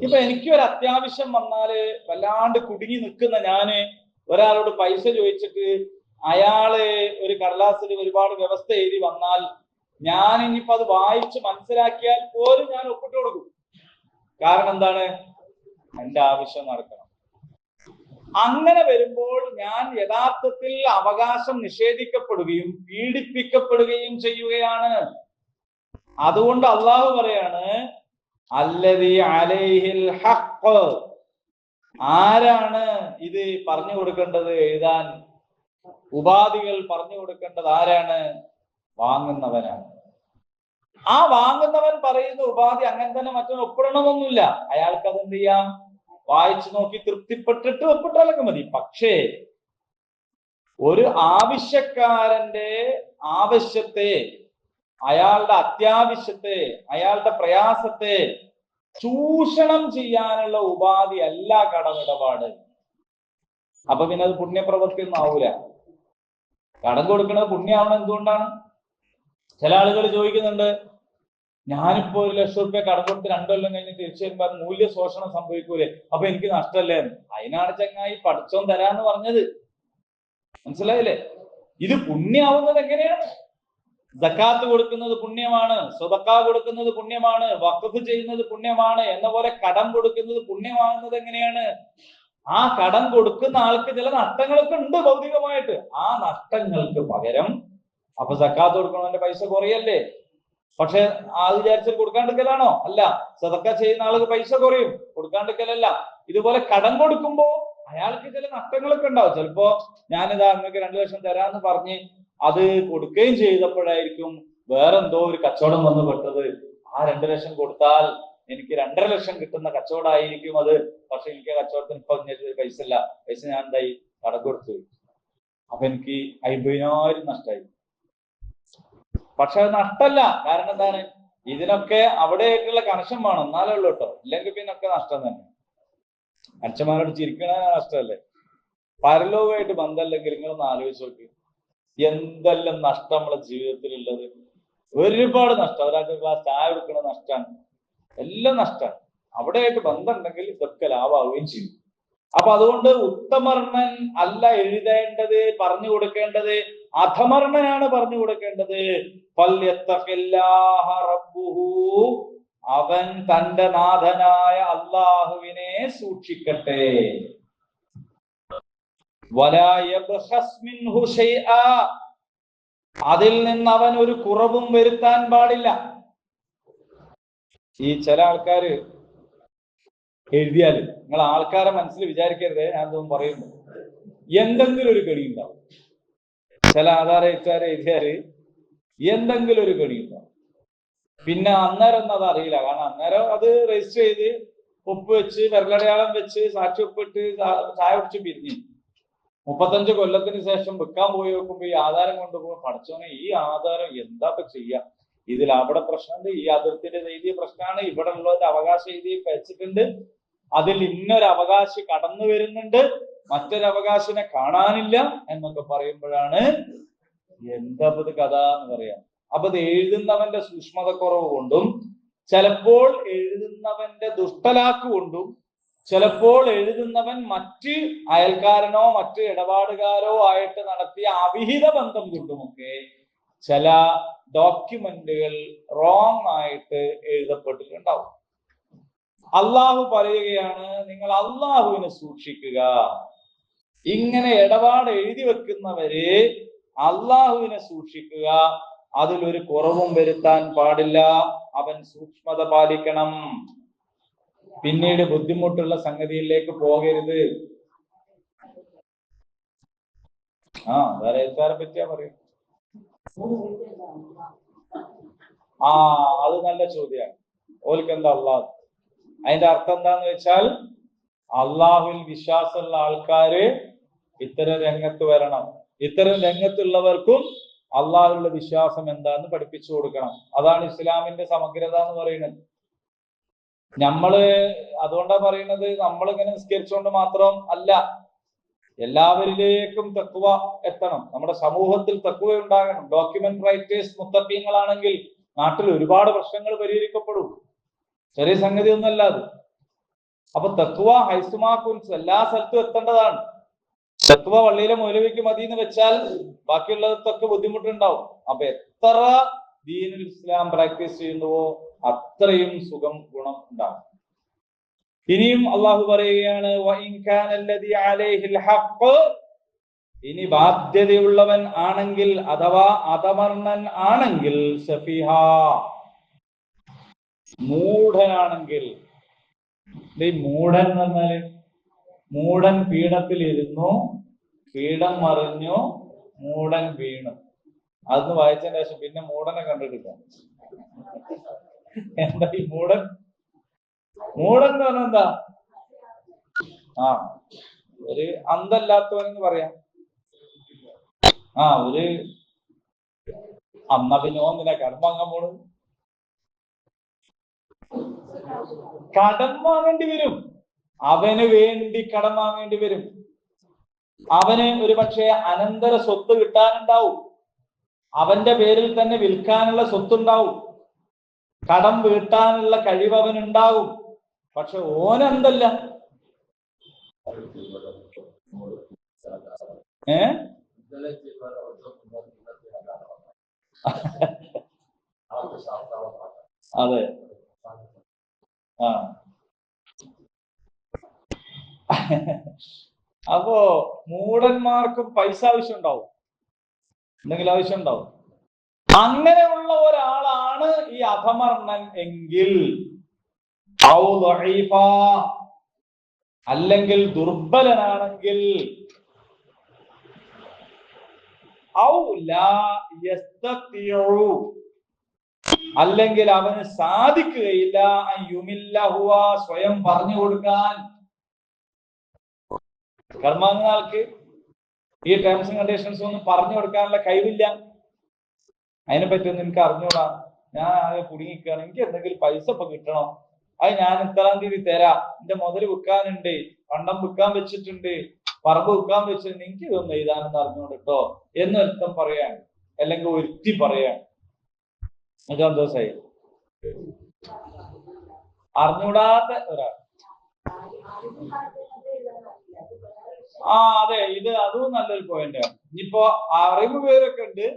ഇപ്പൊ എനിക്കൊരു അത്യാവശ്യം വന്നാല് വല്ലാണ്ട് കുടുങ്ങി നിൽക്കുന്ന ഞാന് ഒരാളോട് പൈസ ചോദിച്ചിട്ട് അയാള് ഒരു കടലാസിൽ ഒരുപാട് വ്യവസ്ഥ എഴുതി വന്നാൽ ഞാൻ ഇനിയിപ്പോ അത് വായിച്ച് മനസ്സിലാക്കിയാൽ പോലും ഞാൻ ഒപ്പിട്ട് കൊടുക്കും. കാരണം എന്താണ്? എന്റെ ആവശ്യം നടക്കണം. അങ്ങനെ വരുമ്പോൾ ഞാൻ യഥാർത്ഥത്തിൽ അവകാശം നിഷേധിക്കപ്പെടുകയും പീഡിപ്പിക്കപ്പെടുകയും ചെയ്യുകയാണ്. അതുകൊണ്ട് അള്ളാഹു പറയാണ്, അല്ലദീ അലൈഹിൽ ഹഖ്. ആരാണ് ഇത് പറഞ്ഞു കൊടുക്കേണ്ടത്? എഴുതാൻ ഉപാധികൾ പറഞ്ഞു കൊടുക്കേണ്ടത് ആരാണ്? വാങ്ങുന്നവനാണ്. ആ വാങ്ങുന്നവൻ പറയുന്ന ഉപാധി അങ്ങനെ തന്നെ മറ്റൊന്ന് ഒപ്പിടണമെന്നൊന്നുമില്ല. അയാൾക്ക് അത് എന്ത് ചെയ്യാം? വായിച്ചു നോക്കി തൃപ്തിപ്പെട്ടിട്ട് ഒപ്പിട്ടാലൊക്കെ മതി. പക്ഷേ ഒരു ആവശ്യക്കാരന്റെ ആവശ്യത്തെ, അയാളുടെ അത്യാവശ്യത്തെ, അയാളുടെ പ്രയാസത്തെ ചൂഷണം ചെയ്യാനുള്ള ഉപാധി അല്ല കടമിടപാട്. അപ്പൊ പിന്നെ അത് പുണ്യപ്രവൃത്തി ഒന്നും ആവൂല. കടം കൊടുക്കുന്നത് പുണ്യാവണം. എന്തുകൊണ്ടാണ്? ചില ആളുകൾ ചോദിക്കുന്നുണ്ട്, ഞാനിപ്പോ 1 ലക്ഷം റുപ്യ കടം കൊടുത്ത് 2 കൊല്ലം കഴിഞ്ഞ് തിരിച്ചു വരുമ്പോ മൂല്യ ശോഷണം സംഭവിക്കൂലേ, അപ്പൊ എനിക്ക് നഷ്ടമല്ലേ? അതിനാണ് ചങ്ങായി പഠിച്ചോൻ തരാന്ന് പറഞ്ഞത്. മനസ്സിലായില്ലേ? ഇത് പുണ്യാവുന്നത് എങ്ങനെയാണ്? സക്കാത്ത് കൊടുക്കുന്നത് പുണ്യമാണ്, സ്വതക്ക കൊടുക്കുന്നത് പുണ്യമാണ്, വഖഫ് ചെയ്യുന്നത് പുണ്യമാണ് എന്ന പോലെ കടം കൊടുക്കുന്നത് പുണ്യമാകുന്നത് എങ്ങനെയാണ്? ആ കടം കൊടുക്കുന്ന ആൾക്ക് ചില നഷ്ടങ്ങളൊക്കെ ഉണ്ട് ഭൗതികമായിട്ട്. ആ നഷ്ടങ്ങൾക്ക് പകരം അപ്പൊ സക്കാത്ത് കൊടുക്കണവന്റെ പൈസ കുറയല്ലേ? പക്ഷെ അത് വിചാരിച്ചാൽ കൊടുക്കാണ്ടിരിക്കലാണോ? അല്ല. സദക്ക ചെയ്യുന്ന ആൾക്ക് പൈസ കുറയും, കൊടുക്കാണ്ടിരിക്കലല്ല. ഇതുപോലെ കടം കൊടുക്കുമ്പോ അയാൾക്ക് ചില നഷ്ടങ്ങളൊക്കെ ഉണ്ടാവും. ചിലപ്പോ ഞാനിതാ നിങ്ങൾക്ക് 2 ലക്ഷം തരാന്ന് പറഞ്ഞ് അത് കൊടുക്കുകയും ചെയ്തപ്പോഴായിരിക്കും വേറെന്തോ ഒരു കച്ചവടം വന്ന് പെട്ടത്. ആ 2 ലക്ഷം കൊടുത്താൽ എനിക്ക് 2.5 ലക്ഷം കിട്ടുന്ന കച്ചവടമായിരിക്കും അത്. പക്ഷെ എനിക്ക് ആ കച്ചവടത്തിന് ഇപ്പൊ പൈസ ഇല്ല, പൈസ ഞാൻ എന്തായി? കടം കൊടുത്തു. അപ്പൊ എനിക്ക് 50,000 നഷ്ടമായി. പക്ഷെ അത് നഷ്ടമല്ല. കാരണം എന്താണ്? ഇതിനൊക്കെ അവിടെയായിട്ടുള്ള കണക്ഷൻ വേണം, എന്നാലേ ഉള്ളൂ കേട്ടോ. ഇല്ലെങ്കിൽ പിന്നെ ഒക്കെ നഷ്ടം തന്നെ. മനുഷ്യന്മാരോട് ചിരിക്കണ നഷ്ടമല്ലേ? പരലോകമായിട്ട് ബന്ധമല്ലെങ്കിൽ നിങ്ങളൊന്ന് ആലോചിച്ച് നോക്ക്, എന്തെല്ലാം നഷ്ടം നമ്മളെ ജീവിതത്തിലുള്ളത്. ഒരുപാട് നഷ്ടം. ഒരാൾക്ക് ക്ലാസ് ചായ കൊടുക്കണ നഷ്ടമാണ്, എല്ലാം നഷ്ടമാണ്. അവിടെയായിട്ട് ബന്ധം ഉണ്ടെങ്കിൽ ഇതൊക്കെ ലാഭമാവുകയും ചെയ്യും. അപ്പൊ അതുകൊണ്ട് ഉത്തമർണൻ അല്ല എഴുതേണ്ടത്, പറഞ്ഞു കൊടുക്കേണ്ടത്, അധമർണനാണ് പറഞ്ഞു കൊടുക്കേണ്ടത്. അവൻ തന്റെ നാഥനായ അള്ളാഹുവിനെ സൂക്ഷിക്കട്ടെ. അതിൽ നിന്ന് അവൻ ഒരു കുറവും വരുത്താൻ പാടില്ല. ഈ ചില ആൾക്കാര് എഴുതിയാൽ നിങ്ങൾ ആൾക്കാരെ മനസ്സിൽ വിചാരിക്കരുതേ ഞാൻ ഇതൊന്നും പറയുന്നു. എന്തെങ്കിലും ഒരു കെണി ഉണ്ടാവും. ചില ആധാര എഴുതിയാല് എന്തെങ്കിലും ഒരു കെണി ഉണ്ടാവും. പിന്നെ അന്നേരം ഒന്നും അത് അറിയില്ല. കാരണം അന്നേരം അത് രജിസ്റ്റർ ചെയ്ത് ഒപ്പ് വെച്ച് വിരലടയാളം വെച്ച് സാക്ഷി ഒപ്പിട്ട് ചായ കുടിച്ച് പിരിഞ്ഞ് 35 കൊല്ലത്തിന് ശേഷം വെക്കാൻ പോയി നോക്കുമ്പോ ഈ ആധാരം കൊണ്ടുപോകുമ്പോൾ പഠിച്ചോനെ ഈ ആധാരം എന്താ ചെയ്യാ, ഇതിൽ അവിടെ പ്രശ്നമുണ്ട്, ഈ അതിർത്തിന്റെ എഴുതിയ പ്രശ്നമാണ്, ഇവിടെ ഉള്ളവരുടെ അവകാശം എഴുതി വെച്ചിട്ടുണ്ട്, അതിൽ ഇന്നൊരു അവകാശി കടന്നു വരുന്നുണ്ട്, മറ്റൊരു അവകാശിനെ കാണാനില്ല എന്നൊക്കെ പറയുമ്പോഴാണ് എന്താ കഥ എന്ന് പറയാം. അപ്പൊ ഇത് എഴുതുന്നവന്റെ സൂക്ഷ്മതക്കുറവ് കൊണ്ടും ചിലപ്പോൾ എഴുതുന്നവന്റെ ദുഷ്ടലാക്ക് കൊണ്ടും ചിലപ്പോൾ എഴുതുന്നവൻ മറ്റ് അയൽക്കാരനോ മറ്റ് ഇടപാടുകാരോ ആയിട്ട് നടത്തിയ അവിഹിത ബന്ധം കൊണ്ടുമൊക്കെ ചില ഡോക്യുമെന്റുകൾ റോങ് ആയിട്ട് എഴുതപ്പെട്ടിട്ടുണ്ടാവും. അള്ളാഹു പറയുകയാണ്, നിങ്ങൾ അള്ളാഹുവിനെ സൂക്ഷിക്കുക. ഇങ്ങനെ ഇടപാട് എഴുതി വെക്കുന്നവര് അള്ളാഹുവിനെ സൂക്ഷിക്കുക, അതിലൊരു കുറവും വരുത്താൻ പാടില്ല, അവൻ സൂക്ഷ്മത പാലിക്കണം. പിന്നീട് ബുദ്ധിമുട്ടുള്ള സംഗതിയിലേക്ക് പോകരുത്. വേറെ എഴുത്താരെ പറ്റിയാ പറയും. അത് നല്ല ചോദ്യമാണ്. ഓൽക്ക് എന്താ അള്ളാഹ്? അതിന്റെ അർത്ഥം എന്താന്ന് വെച്ചാൽ അള്ളാഹുവിൽ വിശ്വാസമുള്ള ആൾക്കാര് ഇത്തരം രംഗത്ത് വരണം. ഇത്തരം രംഗത്തുള്ളവർക്കും അള്ളാഹുവിലുള്ള വിശ്വാസം എന്താന്ന് പഠിപ്പിച്ചു കൊടുക്കണം. അതാണ് ഇസ്ലാമിന്റെ സമഗ്രത എന്ന് പറയുന്നത്. അതുകൊണ്ടാ പറയുന്നത്, നമ്മളിങ്ങനെ നിസ്കരിച്ചുകൊണ്ട് മാത്രം അല്ല, എല്ലാവരിലേക്കും തഖ്വ എത്തണം. നമ്മുടെ സമൂഹത്തിൽ തഖ്വ ഉണ്ടാകണം. ഡോക്യുമെന്റ് റൈറ്റേഴ്സ് മുത്തഖീങ്ങളാണെങ്കിൽ നാട്ടിൽ ഒരുപാട് പ്രശ്നങ്ങൾ പരിഹരിക്കപ്പെടും. ചെറിയ സംഗതി ഒന്നല്ല അത്. അപ്പൊ തഖ്വ ഹൈസുമാക്കുൻസ് എല്ലാ സ്ഥലത്തും എത്തേണ്ടതാണ്. തഖ്വ പള്ളിയിലെ മൗലവിക്ക് മതിയെന്ന് വെച്ചാൽ ബാക്കിയുള്ളതൊക്കെ ബുദ്ധിമുട്ടുണ്ടാവും. അപ്പൊ എത്ര ദീനുൽ ഇസ്ലാം പ്രാക്ടീസ് ചെയ്യുന്നുവോ അത്രയും സുഖം ഗുണം ഉണ്ടാവും. ഇനിയും അള്ളാഹു പറയുകയാണ്, ഇനി ബാധ്യതയുള്ളവൻ ആണെങ്കിൽ അഥവാ അധമർണൻ ആണെങ്കിൽ, സഫീഹ മൂഢനാണെങ്കിൽ. മൂഢൻ എന്ന് പറഞ്ഞാല് മൂഢൻ പീഠത്തിൽ ഇരുന്നു, പീഠം മറിഞ്ഞു, മൂഢൻ വീണു. അതൊന്ന് വായിച്ചതിന് ശേഷം പിന്നെ മൂഢനെ കണ്ടിട്ടില്ല. എന്താ ഈ മൂഢൻ? മൂഢൻ എന്ന് പറഞ്ഞാൽ എന്താ? ഒരു അന്തല്ലാത്തവൻ എന്ന് പറയാം. ഒരു അന്നഭിനോന്നിനെ കടം വാങ്ങാൻ പോണു. കടം വാങ്ങേണ്ടി വരും. അവന് വേണ്ടി കടം വാങ്ങേണ്ടി വരും. അവന് ഒരു പക്ഷേ അനന്തര സ്വത്ത് കിട്ടാനുണ്ടാവും. അവന്റെ പേരിൽ തന്നെ വിൽക്കാനുള്ള സ്വത്തുണ്ടാവും. കടം വീട്ടാനുള്ള കഴിവ് അവനുണ്ടാവും. പക്ഷെ ഓനെന്തല്ല, അതെ. അപ്പോ മൂഢന്മാർക്കും പൈസ ആവശ്യം ഉണ്ടാവും, എന്തെങ്കിലും ആവശ്യം ഉണ്ടാവും. അങ്ങനെയുള്ള ഒരാളാണ് ഈ അധമർണൻ എങ്കിൽ, അല്ലെങ്കിൽ ദുർബലനാണെങ്കിൽ, അല്ലെങ്കിൽ അവന് സാധിക്കുകയില്ല സ്വയം പറഞ്ഞു കൊടുക്കാൻ. കർമാങ്ങ ആൾക്ക് ഈ ടേംസ് ആൻഡ് കണ്ടീഷൻസ് ഒന്നും പറഞ്ഞു കൊടുക്കാനുള്ള കഴിവില്ല. അതിനെ പറ്റിയൊന്നും എനിക്ക് അറിഞ്ഞൂടാ, ഞാൻ ആകെ കുടുങ്ങിക്കാണ്, എനിക്ക് എന്തെങ്കിലും പൈസ ഇപ്പൊ കിട്ടണം, അത് ഞാൻ ഇത്രാം തീയതി തരാം, എന്റെ മുതല് വിൽക്കാനുണ്ട്, പണ്ടം വിൽക്കാൻ വെച്ചിട്ടുണ്ട്, പറമ്പ് വിൽക്കാൻ വെച്ചിട്ടുണ്ട്, എനിക്ക് ഇതൊന്നും എഴുതാനെന്ന് അറിഞ്ഞോട്ടോ എന്നൊരുത്തം പറയാൻ, അല്ലെങ്കിൽ ഒരുത്തി പറയാൻ. അഞ്ചാം ദിവസമായി അറിഞ്ഞൂടാത്ത ഒരാൾ. അതെ, അതും നല്ലൊരു പോയിന്റാണ്. ഇനിയിപ്പോ അറിവ് പേരൊക്കെ ഉണ്ട്,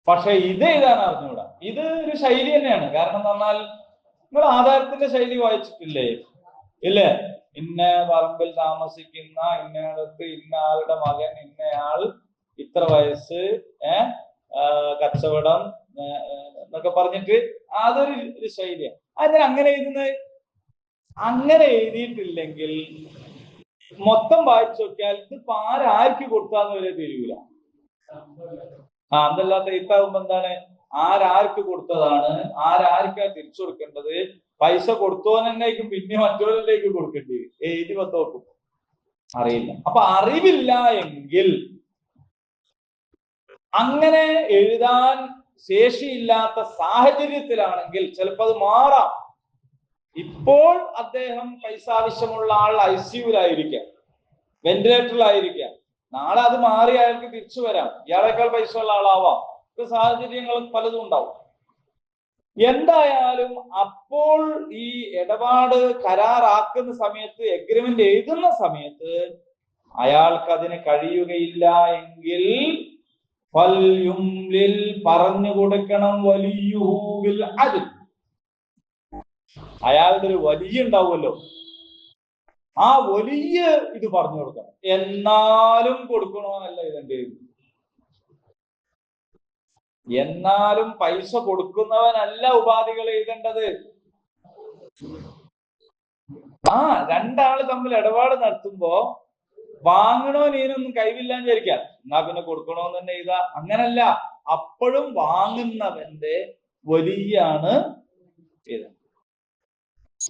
പക്ഷെ ഇത് എഴുതാൻ അറിഞ്ഞൂടാ. ഇത് ഒരു ശൈലി തന്നെയാണ്. കാരണം എന്ന് പറഞ്ഞാൽ നിങ്ങൾ ആധാരത്തിന്റെ ശൈലി വായിച്ചിട്ടില്ലേ? ഇല്ലേ? ഇന്ന പറമ്പിൽ താമസിക്കുന്ന ഇന്നയിടത്ത് ഇന്ന ആളുടെ മകൻ, ഇന്നയാൾ, ഇത്ര വയസ്സ്, കച്ചവടം എന്നൊക്കെ പറഞ്ഞിട്ട് അതൊരു ശൈലിയാണ്. അതിന് അങ്ങനെ എഴുതുന്നത് അങ്ങനെ എഴുതിയിട്ടില്ലെങ്കിൽ മൊത്തം വായിച്ചു നോക്കിയാൽ ഇതിപ്പോ ആർക്ക് കൊടുത്താന്ന് വരെ തിരിയൂല. അതല്ലാത്ത എഴുത്താകുമ്പോ എന്താണ്, ആർക്ക് കൊടുത്തതാണ്, ആർക്കാ തിരിച്ചു കൊടുക്കേണ്ടത്, പൈസ കൊടുത്തോനെന്നേക്കും പിന്നെ മറ്റൊരിലേക്ക് കൊടുക്കേണ്ടി എഴുതി വന്നോക്കും അറിയില്ല. അപ്പൊ അറിവില്ല എങ്കിൽ, അങ്ങനെ എഴുതാൻ ശേഷിയില്ലാത്ത സാഹചര്യത്തിലാണെങ്കിൽ ചിലപ്പോൾ അത് മാറാം. ഇപ്പോൾ അദ്ദേഹം പൈസ ആവശ്യമുള്ള ആൾ ICUലായിരിക്കാം, വെന്റിലേറ്ററിലായിരിക്കാം. നാളെ അത് മാറി അയാൾക്ക് തിരിച്ചു വരാം, ഇയാളെക്കാൾ പൈസ ഉള്ള ആളാവാം. സാഹചര്യങ്ങൾ പലതും ഉണ്ടാവും. എന്തായാലും അപ്പോൾ ഈ ഇടപാട് കരാറാക്കുന്ന സമയത്ത്, എഗ്രിമെന്റ് എഴുതുന്ന സമയത്ത് അയാൾക്ക് അതിന് കഴിയുകയില്ല എങ്കിൽ പറഞ്ഞു കൊടുക്കണം, വലിയൂവിൽ അത് അയാളുടെ ഒരു വലിയ ഉണ്ടാവുമല്ലോ, ആ വലിയ ഇത് പറഞ്ഞു കൊടുക്കണം. എന്നാലും കൊടുക്കണമെന്നല്ല ഇതെന്റെ, എന്നാലും പൈസ കൊടുക്കുന്നവനല്ല ഉപാധികൾ എഴുതേണ്ടത്. രണ്ടാള് തമ്മിൽ ഇടപാട് നടത്തുമ്പോ വാങ്ങണോ നീനൊന്നും കഴിവില്ലാന്ന് വിചാരിക്കാം, എന്നാ പിന്നെ കൊടുക്കണോന്ന് തന്നെ എഴുതാ. അങ്ങനല്ല, അപ്പോഴും വാങ്ങുന്നവന്റെ വലിയാണ് എഴുതാൻ,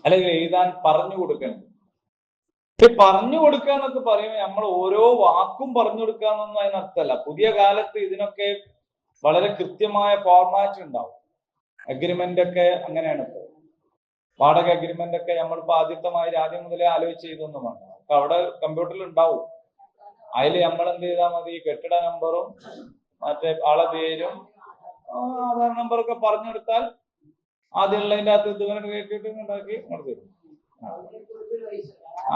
അല്ലെങ്കിൽ എഴുതാൻ പറഞ്ഞു കൊടുക്കണം. പറഞ്ഞു കൊടുക്കുക എന്നൊക്കെ പറയുമ്പോൾ നമ്മൾ ഓരോ വാക്കും പറഞ്ഞു കൊടുക്കുക എന്നൊന്നും അതിനർത്ഥമല്ല. പുതിയ കാലത്ത് ഇതിനൊക്കെ വളരെ കൃത്യമായ ഫോർമാറ്റ് ഉണ്ടാവും. അഗ്രിമെന്റ് ഒക്കെ അങ്ങനെയാണ്. ഇപ്പോൾ വാടക അഗ്രിമെന്റ് ഒക്കെ നമ്മളിപ്പോ ആദ്യം മുതലേ ആലോചിച്ച് ചെയ്തൊന്നും വേണ്ട, അപ്പൊ അവിടെ കമ്പ്യൂട്ടറിൽ ഉണ്ടാവും. അതിൽ നമ്മൾ എന്ത് ചെയ്താൽ മതി, കെട്ടിട നമ്പറും മറ്റേ ആളെ പേരും ആധാർ നമ്പറൊക്കെ പറഞ്ഞെടുത്താൽ ആദ്യമുള്ളതിൻ്റെ അകത്ത് ഇതുവരെ കേട്ടിട്ട് ഉണ്ടാക്കി ഇങ്ങോട്ട് തരും.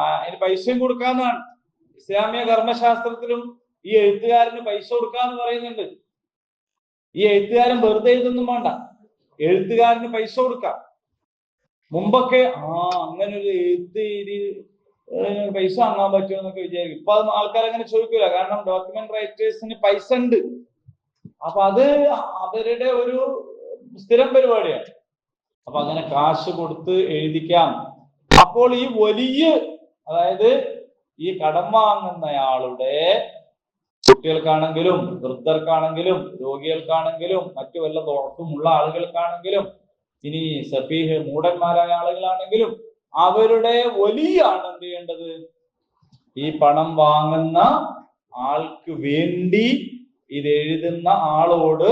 അതിന് പൈസയും കൊടുക്കാന്നാണ്. ഇസ്ലാമിക കർമ്മശാസ്ത്രത്തിലും ഈ എഴുത്തുകാരന് പൈസ കൊടുക്കാന്ന് പറയുന്നുണ്ട്. ഈ എഴുത്തുകാരൻ വെറുതെ എഴുതൊന്നും വേണ്ട, എഴുത്തുകാരന് പൈസ കൊടുക്കാം. മുമ്പൊക്കെ അങ്ങനെ ഒരു എഴുത്ത് പൈസ വാങ്ങാൻ പറ്റുമോ എന്നൊക്കെ വിചാരിക്കും. ഇപ്പൊ അത് ആൾക്കാർ അങ്ങനെ ചോദിക്കൂല, കാരണം ഡോക്യുമെന്റ് റൈറ്റേഴ്സിന് പൈസ ഉണ്ട്. അപ്പൊ അത് അവരുടെ ഒരു സ്ഥിരം പരിപാടിയാണ്. അപ്പൊ അങ്ങനെ കാശ് കൊടുത്ത് എഴുതിക്കാം. അപ്പോൾ ഈ വലിയ, അതായത് ഈ കടം വാങ്ങുന്നയാളുടെ കുട്ടികൾക്കാണെങ്കിലും വൃദ്ധർക്കാണെങ്കിലും രോഗികൾക്കാണെങ്കിലും മറ്റു വല്ല ദോഷമുള്ള ആളുകൾക്കാണെങ്കിലും ഇനി സഫീഹ് മൂഢന്മാരായ ആളുകളാണെങ്കിലും അവരുടെ വലിയാണ് എന്ത് ചെയ്യേണ്ടത്, ഈ പണം വാങ്ങുന്ന ആൾക്ക് വേണ്ടി ഇത് എഴുതുന്ന ആളോട്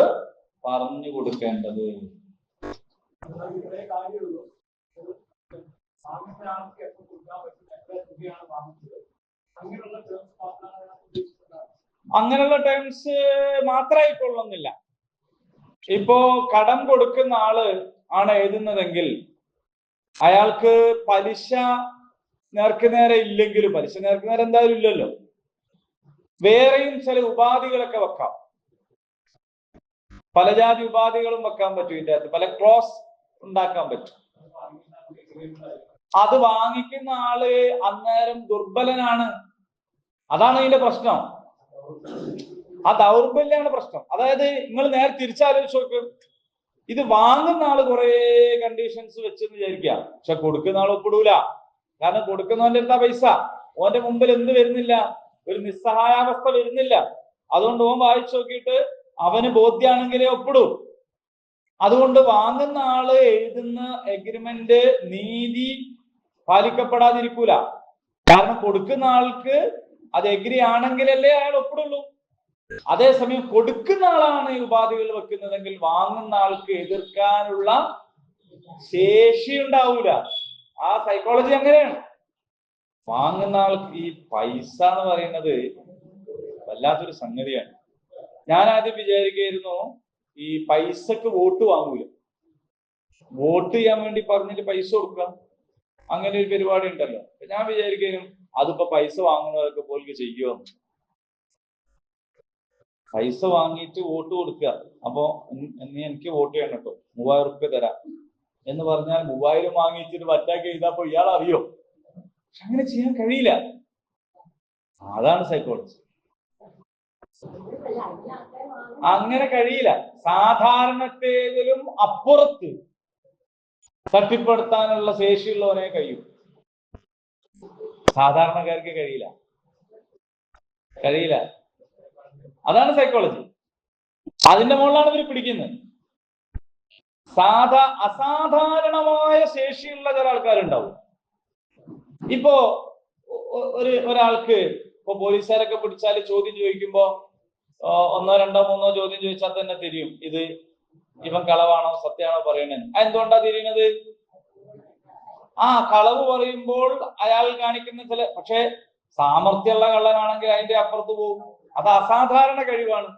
പറഞ്ഞു കൊടുക്കേണ്ടത്. അങ്ങനെയുള്ള ടേംസ് മാത്രമായിക്കൊള്ളുന്നില്ല. ഇപ്പോ കടം കൊടുക്കുന്ന ആള് ആണ് എഴുതുന്നതെങ്കിൽ അയാൾക്ക് പലിശ നേർക്കുനേരെ ഇല്ലെങ്കിലും, പലിശ നേർക്കുനേരെ എന്തായാലും ഇല്ലല്ലോ, വേറെയും ചില ഉപാധികളൊക്കെ വെക്കാം. പല ജാതി ഉപാധികളും വെക്കാൻ പറ്റും. ഇതിന്റെ അകത്ത് പല ക്ലോസ് ഉണ്ടാക്കാൻ പറ്റും. അത് വാങ്ങിക്കുന്ന ആള് അന്നേരം ദുർബലനാണ്, അതാണ് ഇതിന്റെ പ്രശ്നം. ആ ദൗർബല്യമാണ് പ്രശ്നം. അതായത് നിങ്ങൾ നേരെ തിരിച്ചാലോചിച്ച് നോക്കും, ഇത് വാങ്ങുന്ന ആള് കുറെ കണ്ടീഷൻസ് വെച്ചെന്ന് വിചാരിക്കുക, പക്ഷെ കൊടുക്കുന്ന ആൾ ഒപ്പിടൂല. കാരണം കൊടുക്കുന്നവന്റെ അടുത്ത പൈസ, ഓന്റെ മുമ്പിൽ എന്ത് വരുന്നില്ല, ഒരു നിസ്സഹായാവസ്ഥ വരുന്നില്ല. അതുകൊണ്ട് ഓൻ വായിച്ചു നോക്കിയിട്ട് അവന് ബോധ്യാണെങ്കിലേ ഒപ്പിടൂ. അതുകൊണ്ട് വാങ്ങുന്ന ആള് എഴുതുന്ന എഗ്രിമെന്റ് നീതി പാലിക്കപ്പെടാതിരിക്കൂല. കാരണം കൊടുക്കുന്ന ആൾക്ക് അത് എഗ്രി ആണെങ്കിലല്ലേ അയാൾ ഒപ്പിടുള്ളൂ. അതേസമയം കൊടുക്കുന്ന ആളാണ് ഈ ഉപാധികൾ വെക്കുന്നതെങ്കിൽ വാങ്ങുന്ന ആൾക്ക് എതിർക്കാനുള്ള ശേഷി ഉണ്ടാവൂല. ആ സൈക്കോളജി അങ്ങനെയാണ്. വാങ്ങുന്ന ആൾക്ക് ഈ പൈസ എന്ന് പറയുന്നത് വല്ലാത്തൊരു സംഗതിയാണ്. ഞാൻ ആദ്യം വിചാരിക്കുകയായിരുന്നു ഈ പൈസക്ക് വോട്ട് വാങ്ങൂല, വോട്ട് ചെയ്യാൻ വേണ്ടി പറഞ്ഞിട്ട് പൈസ കൊടുക്കുക, അങ്ങനെ ഒരു പരിപാടി ഉണ്ടല്ലോ. ഞാൻ വിചാരിക്കുകയും അതിപ്പോ പൈസ വാങ്ങുന്നവരൊക്കെ പോലും ചെയ്യുമോ, പൈസ വാങ്ങിയിട്ട് വോട്ട് കൊടുക്കുക. അപ്പൊ നീ എനിക്ക് വോട്ട് ചെയ്യണം കേട്ടോ, 3000 റുപ്യ തരാം എന്ന് പറഞ്ഞാൽ 3000 വാങ്ങിച്ചിട്ട് മറ്റാക്കി എഴുതാപ്പോ ഇയാൾ അറിയോ? പക്ഷെ അങ്ങനെ ചെയ്യാൻ കഴിയില്ല. അതാണ് സൈക്കോളജി. അങ്ങനെ കഴിയില്ല. സാധാരണത്തേതിലും അപ്പുറത്ത് തട്ടിപ്പെടുത്താനുള്ള ശേഷിയുള്ളവനെ കഴിയും. സാധാരണക്കാർക്ക് കഴിയില്ല. അതാണ് സൈക്കോളജി. അതിന്റെ മുകളിലാണ് ഇവർ പിടിക്കുന്നത്. അസാധാരണമായ ശേഷിയുള്ള ചില ആൾക്കാരുണ്ടാവും. ഇപ്പോ ഒരാൾക്ക് ഇപ്പൊ പോലീസുകാരൊക്കെ പിടിച്ചാൽ ചോദ്യം ചോദിക്കുമ്പോ 1, 2, 3 ചോദ്യം ചോദിച്ചാൽ തന്നെ തിരിയും ഇത് ഇവൻ കളവാണോ സത്യമാണോ പറയണത്. എന്തുകൊണ്ടാ തിരിയുന്നത്? കളവ് പറയുമ്പോൾ അയാൾ കാണിക്കുന്ന ചില, പക്ഷെ സാമർത്ഥ്യമുള്ള കള്ളനാണെങ്കിൽ അതിന്റെ അപ്പുറത്ത് പോകും. അത് അസാധാരണ കഴിവാണ്.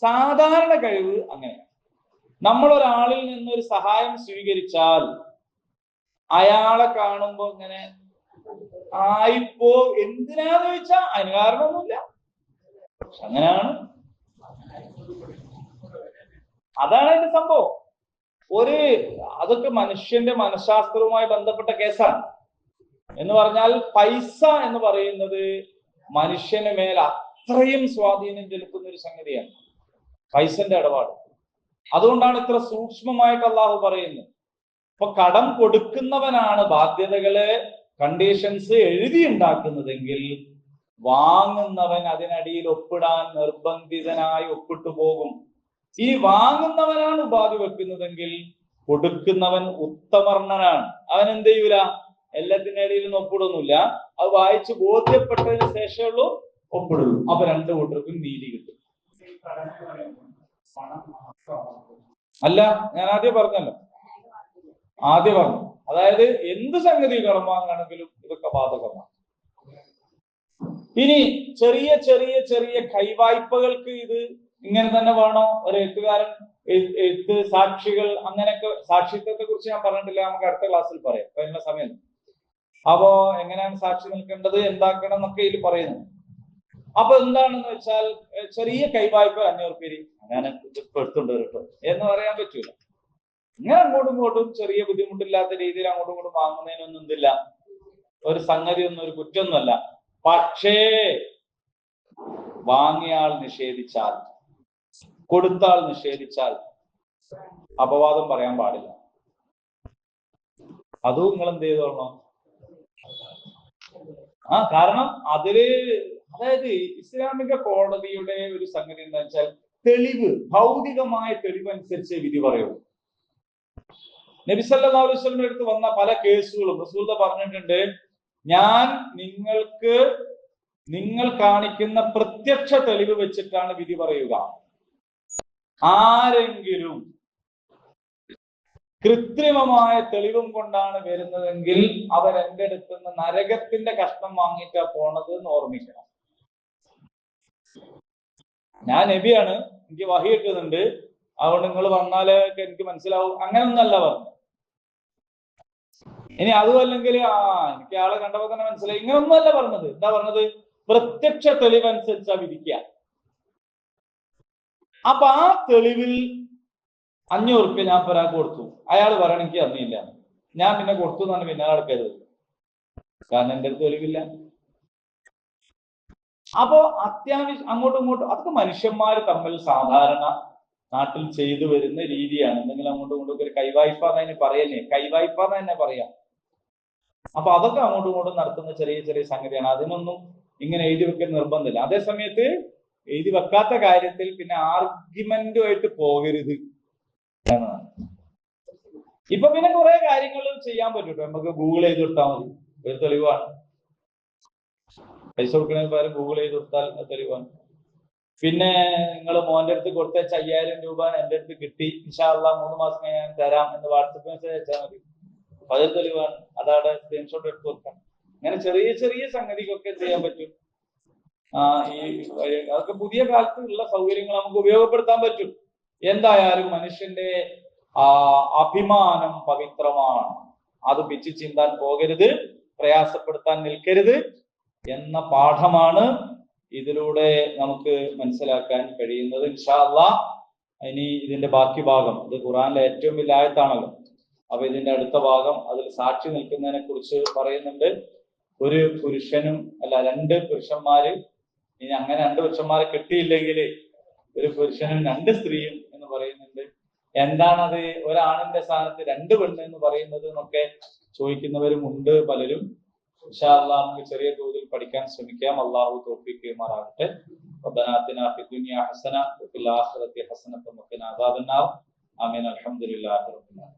സാധാരണ കഴിവ് അങ്ങനെയാണ്. നമ്മൾ ഒരാളിൽ നിന്നൊരു സഹായം സ്വീകരിച്ചാൽ അയാളെ കാണുമ്പോ ഇങ്ങനെ ആയിപ്പോ എന്തിനാന്ന് ചോദിച്ചാ അതിന് കാരണമൊന്നുമില്ല. അങ്ങനെയാണ്. അതാണ് അതിന്റെ സംഭവം. അതൊക്കെ മനുഷ്യന്റെ മനഃശാസ്ത്രവുമായി ബന്ധപ്പെട്ട കേസാണ്. എന്ന് പറഞ്ഞാൽ പൈസ എന്ന് പറയുന്നത് മനുഷ്യന് മേൽ അത്രയും സ്വാധീനം ചെലുത്തുന്ന ഒരു സംഗതിയാണ് പൈസന്റെ ഇടപാട്. അതുകൊണ്ടാണ് ഇത്ര സൂക്ഷ്മമായിട്ട് അള്ളാഹു പറയുന്നത്. ഇപ്പൊ കടം കൊടുക്കുന്നവനാണ് ബാധ്യതകളെ കണ്ടീഷൻസ് എഴുതി ഉണ്ടാക്കുന്നതെങ്കിൽ വാങ്ങുന്നവൻ അതിനടിയിൽ ഒപ്പിടാൻ നിർബന്ധിതനായി ഒപ്പിട്ടു പോകും. ഈ വാങ്ങുന്നവനാണ് ഉപാധി വെക്കുന്നതെങ്കിൽ കൊടുക്കുന്നവൻ ഉത്തമർണനാണ്. അവൻ എന്ത് ചെയ്യൂല? എല്ലാത്തിനിടയിലും ഒപ്പിടൊന്നുമില്ല. അത് വായിച്ച് ബോധ്യപ്പെട്ടതിന് ശേഷമുള്ളൂ ഒപ്പിടുള്ളൂ. അപ്പൊ രണ്ടു കൂട്ടർക്കും നീതി കിട്ടും. അല്ല, ഞാൻ ആദ്യം പറഞ്ഞു. അതായത് എന്ത് സംഗതി കടം വാങ്ങുകയാണെങ്കിലും ഇതൊക്കെ ബാധകമാണ്. ഇനി ചെറിയ ചെറിയ ചെറിയ കൈവായ്പകൾക്ക് ഇത് ഇങ്ങനെ തന്നെ വേണോ? ഒരു എഴുത്തുകാരൻ എഴുത്ത് സാക്ഷികൾ അങ്ങനെയൊക്കെ, സാക്ഷിത്വത്തെ കുറിച്ച് ഞാൻ പറഞ്ഞിട്ടില്ല, നമുക്ക് അടുത്ത ക്ലാസ്സിൽ പറയാം, കഴിഞ്ഞ സമയം. അപ്പോ എങ്ങനെയാണ് സാക്ഷി നിൽക്കേണ്ടത്, എന്താക്കണം എന്നൊക്കെ ഇതിൽ പറയുന്നു. അപ്പൊ എന്താണെന്ന് വെച്ചാൽ ചെറിയ കൈവായ്പ 500 രൂപ ഞാൻ എടുത്തുണ്ട് കേട്ടോ എന്ന് പറയാൻ പറ്റൂല. ഇങ്ങനെ അങ്ങോട്ടും ഇങ്ങോട്ടും ചെറിയ ബുദ്ധിമുട്ടില്ലാത്ത രീതിയിൽ അങ്ങോട്ടും ഇങ്ങോട്ടും വാങ്ങുന്നതിനൊന്നും എന്തില്ല, ഒരു സംഗതി ഒന്നും ഒരു കുറ്റമൊന്നുമല്ല. പക്ഷേ വാങ്ങിയാൾ നിഷേധിച്ചാൽ, കൊടുത്താൽ നിഷേധിച്ചാൽ അപവാദം പറയാൻ പാടില്ല. അതും നിങ്ങൾ എന്ത് ചെയ്തോളണം. കാരണം അതായത് ഇസ്ലാമിക കോടതിയുടെ ഒരു സംഗതി എന്താ വെച്ചാൽ തെളിവ്, ഭൗതികമായ തെളിവ് അനുസരിച്ച് വിധി പറയുള്ളൂ. നബി സല്ലല്ലാഹു അലൈഹി വസല്ലമയുടെ അടുത്ത് വന്ന പല കേസുകളും റസൂൽ പറഞ്ഞിട്ടുണ്ട്, ഞാൻ നിങ്ങൾ കാണിക്കുന്ന പ്രത്യക്ഷ തെളിവ് വെച്ചിട്ടാണ് വിധി പറയുക. ആരെങ്കിലും കൃത്രിമമായ തെളിവും കൊണ്ടാണ് വരുന്നതെങ്കിൽ അവർ എൻ്റെ അടുത്ത് നിന്ന് നരകത്തിന്റെ കഷ്ണം വാങ്ങിയിട്ടാ പോണത് എന്ന് ഓർമ്മിക്കണം. ഞാൻ നബിയാണ്, എനിക്ക് വഹി കിട്ടുന്നുണ്ട്, അതുകൊണ്ട് നിങ്ങൾ വന്നാലേ എനിക്ക് മനസ്സിലാവും, അങ്ങനൊന്നല്ല പറഞ്ഞു. ഇനി അതും അല്ലെങ്കിൽ എനിക്ക് ആളെ കണ്ടപ്പോ തന്നെ മനസ്സിലായി, ഇങ്ങനൊന്നുമല്ല പറഞ്ഞത്. എന്താ പറഞ്ഞത്? പ്രത്യക്ഷ തെളിവനുസരിച്ചാ വിധിക്കുക. അപ്പൊ ആ തെളിവിൽ 500 രൂപ ഞാൻ ഒരാൾക്ക് കൊടുത്തു, അയാൾ പറയണം എനിക്ക് തന്നില്ല, ഞാൻ പിന്നെ കൊടുത്തു എന്നാണ് പിന്നെ നടക്കരുത്, കാരണം എൻ്റെ അടുത്ത് തെളിവില്ല. അപ്പോ അത്യാവശ്യം അങ്ങോട്ടും ഇങ്ങോട്ടും അതൊക്കെ മനുഷ്യന്മാർ തമ്മിൽ സാധാരണ നാട്ടിൽ ചെയ്തു വരുന്ന രീതിയാണ്. എന്തെങ്കിലും അങ്ങോട്ടും ഇങ്ങോട്ടും ഒരു കൈവായ്പ എന്നതിന് പറയല്ലേ, കൈവായ്പ എന്ന് തന്നെ പറയാം. അപ്പൊ അതൊക്കെ അങ്ങോട്ടും ഇങ്ങോട്ടും നടത്തുന്ന ചെറിയ ചെറിയ സംഗതിയാണ്. അതിനൊന്നും ഇങ്ങനെ എഴുതി വെക്കാൻ നിർബന്ധമില്ല. അതേ സമയത്ത് എഴുതി വെക്കാത്ത കാര്യത്തിൽ പിന്നെ ആർഗ്യുമെന്റുമായിട്ട് പോകരുത് എന്നതാണ്. ഇപ്പൊ പിന്നെ കുറെ കാര്യങ്ങൾ ചെയ്യാൻ പറ്റും. നമുക്ക് ഗൂഗിൾ ചെയ്ത് കൊടുത്താൽ മതി, ഒരു തെളിവാണ്. പൈസ കൊടുക്കുന്നതിന് പകരം ഗൂഗിൾ ചെയ്ത് കൊടുത്താൽ തെളിവാണ്. പിന്നെ നിങ്ങൾ മോന്റെ അടുത്ത് കൊടുത്ത 5000 രൂപ എൻ്റെ അടുത്ത് കിട്ടി, ഇൻഷാ അല്ലാഹ് 3 മാസം ഞാൻ തരാം എന്ന് വാട്സപ്പ് മെസ്സേജ് അയച്ചാൽ മതി, അതൊരു തെളിവാണ്. അതവിടെ സ്ക്രീൻഷോട്ട് എടുത്ത് കൊടുക്കാം. അങ്ങനെ ചെറിയ ചെറിയ സംഗതിക്കൊക്കെ ചെയ്യാൻ പറ്റും. അതൊക്കെ പുതിയ കാലത്ത് ഉള്ള സൗകര്യങ്ങൾ നമുക്ക് ഉപയോഗപ്പെടുത്താൻ പറ്റും. എന്തായാലും മനുഷ്യന്റെ അഭിമാനം പവിത്രമാണ്. അത് പിച്ചു ചിന്താൻ പോകരുത്, പ്രയാസപ്പെടുത്താൻ നിൽക്കരുത് എന്ന പാഠമാണ് ഇതിലൂടെ നമുക്ക് മനസ്സിലാക്കാൻ കഴിയുന്നത്. ഇൻഷാ അല്ലാഹ് ഇനി ഇതിന്റെ ബാക്കി ഭാഗം, ഇത് ഖുർആനിലെ ഏറ്റവും വലിയ ആയത്താണല്ലോ, അപ്പൊ ഇതിന്റെ അടുത്ത ഭാഗം അതിൽ സാക്ഷി നിൽക്കുന്നതിനെ കുറിച്ച് പറയുന്നുണ്ട്. ഒരു പുരുഷനും അല്ല 2 പുരുഷന്മാര്, ഇനി അങ്ങനെ 2 പുരുഷന്മാരെ കിട്ടിയില്ലെങ്കിൽ ഒരു പുരുഷനും 2 സ്ത്രീയും എന്ന് പറയുന്നുണ്ട്. എന്താണത്, ഒരാണിന്റെ സ്ഥാനത്ത് 2 പെണ്ണ് എന്ന് പറയുന്നത് എന്നൊക്കെ ചോദിക്കുന്നവരും ഉണ്ട് പലരും. ഇൻഷാ അല്ലാഹ് നമുക്ക് ചെറിയ തോതിൽ പഠിക്കാൻ ശ്രമിക്കാം. അള്ളാഹു തൗഫീഖ് ചെയ്യുമാറാകട്ടെ. ربنا آتنا في الدنيا حسنة وفي الآخرة حسنة وقنا عذاب النار. آمين. الحمد لله رب العالمين.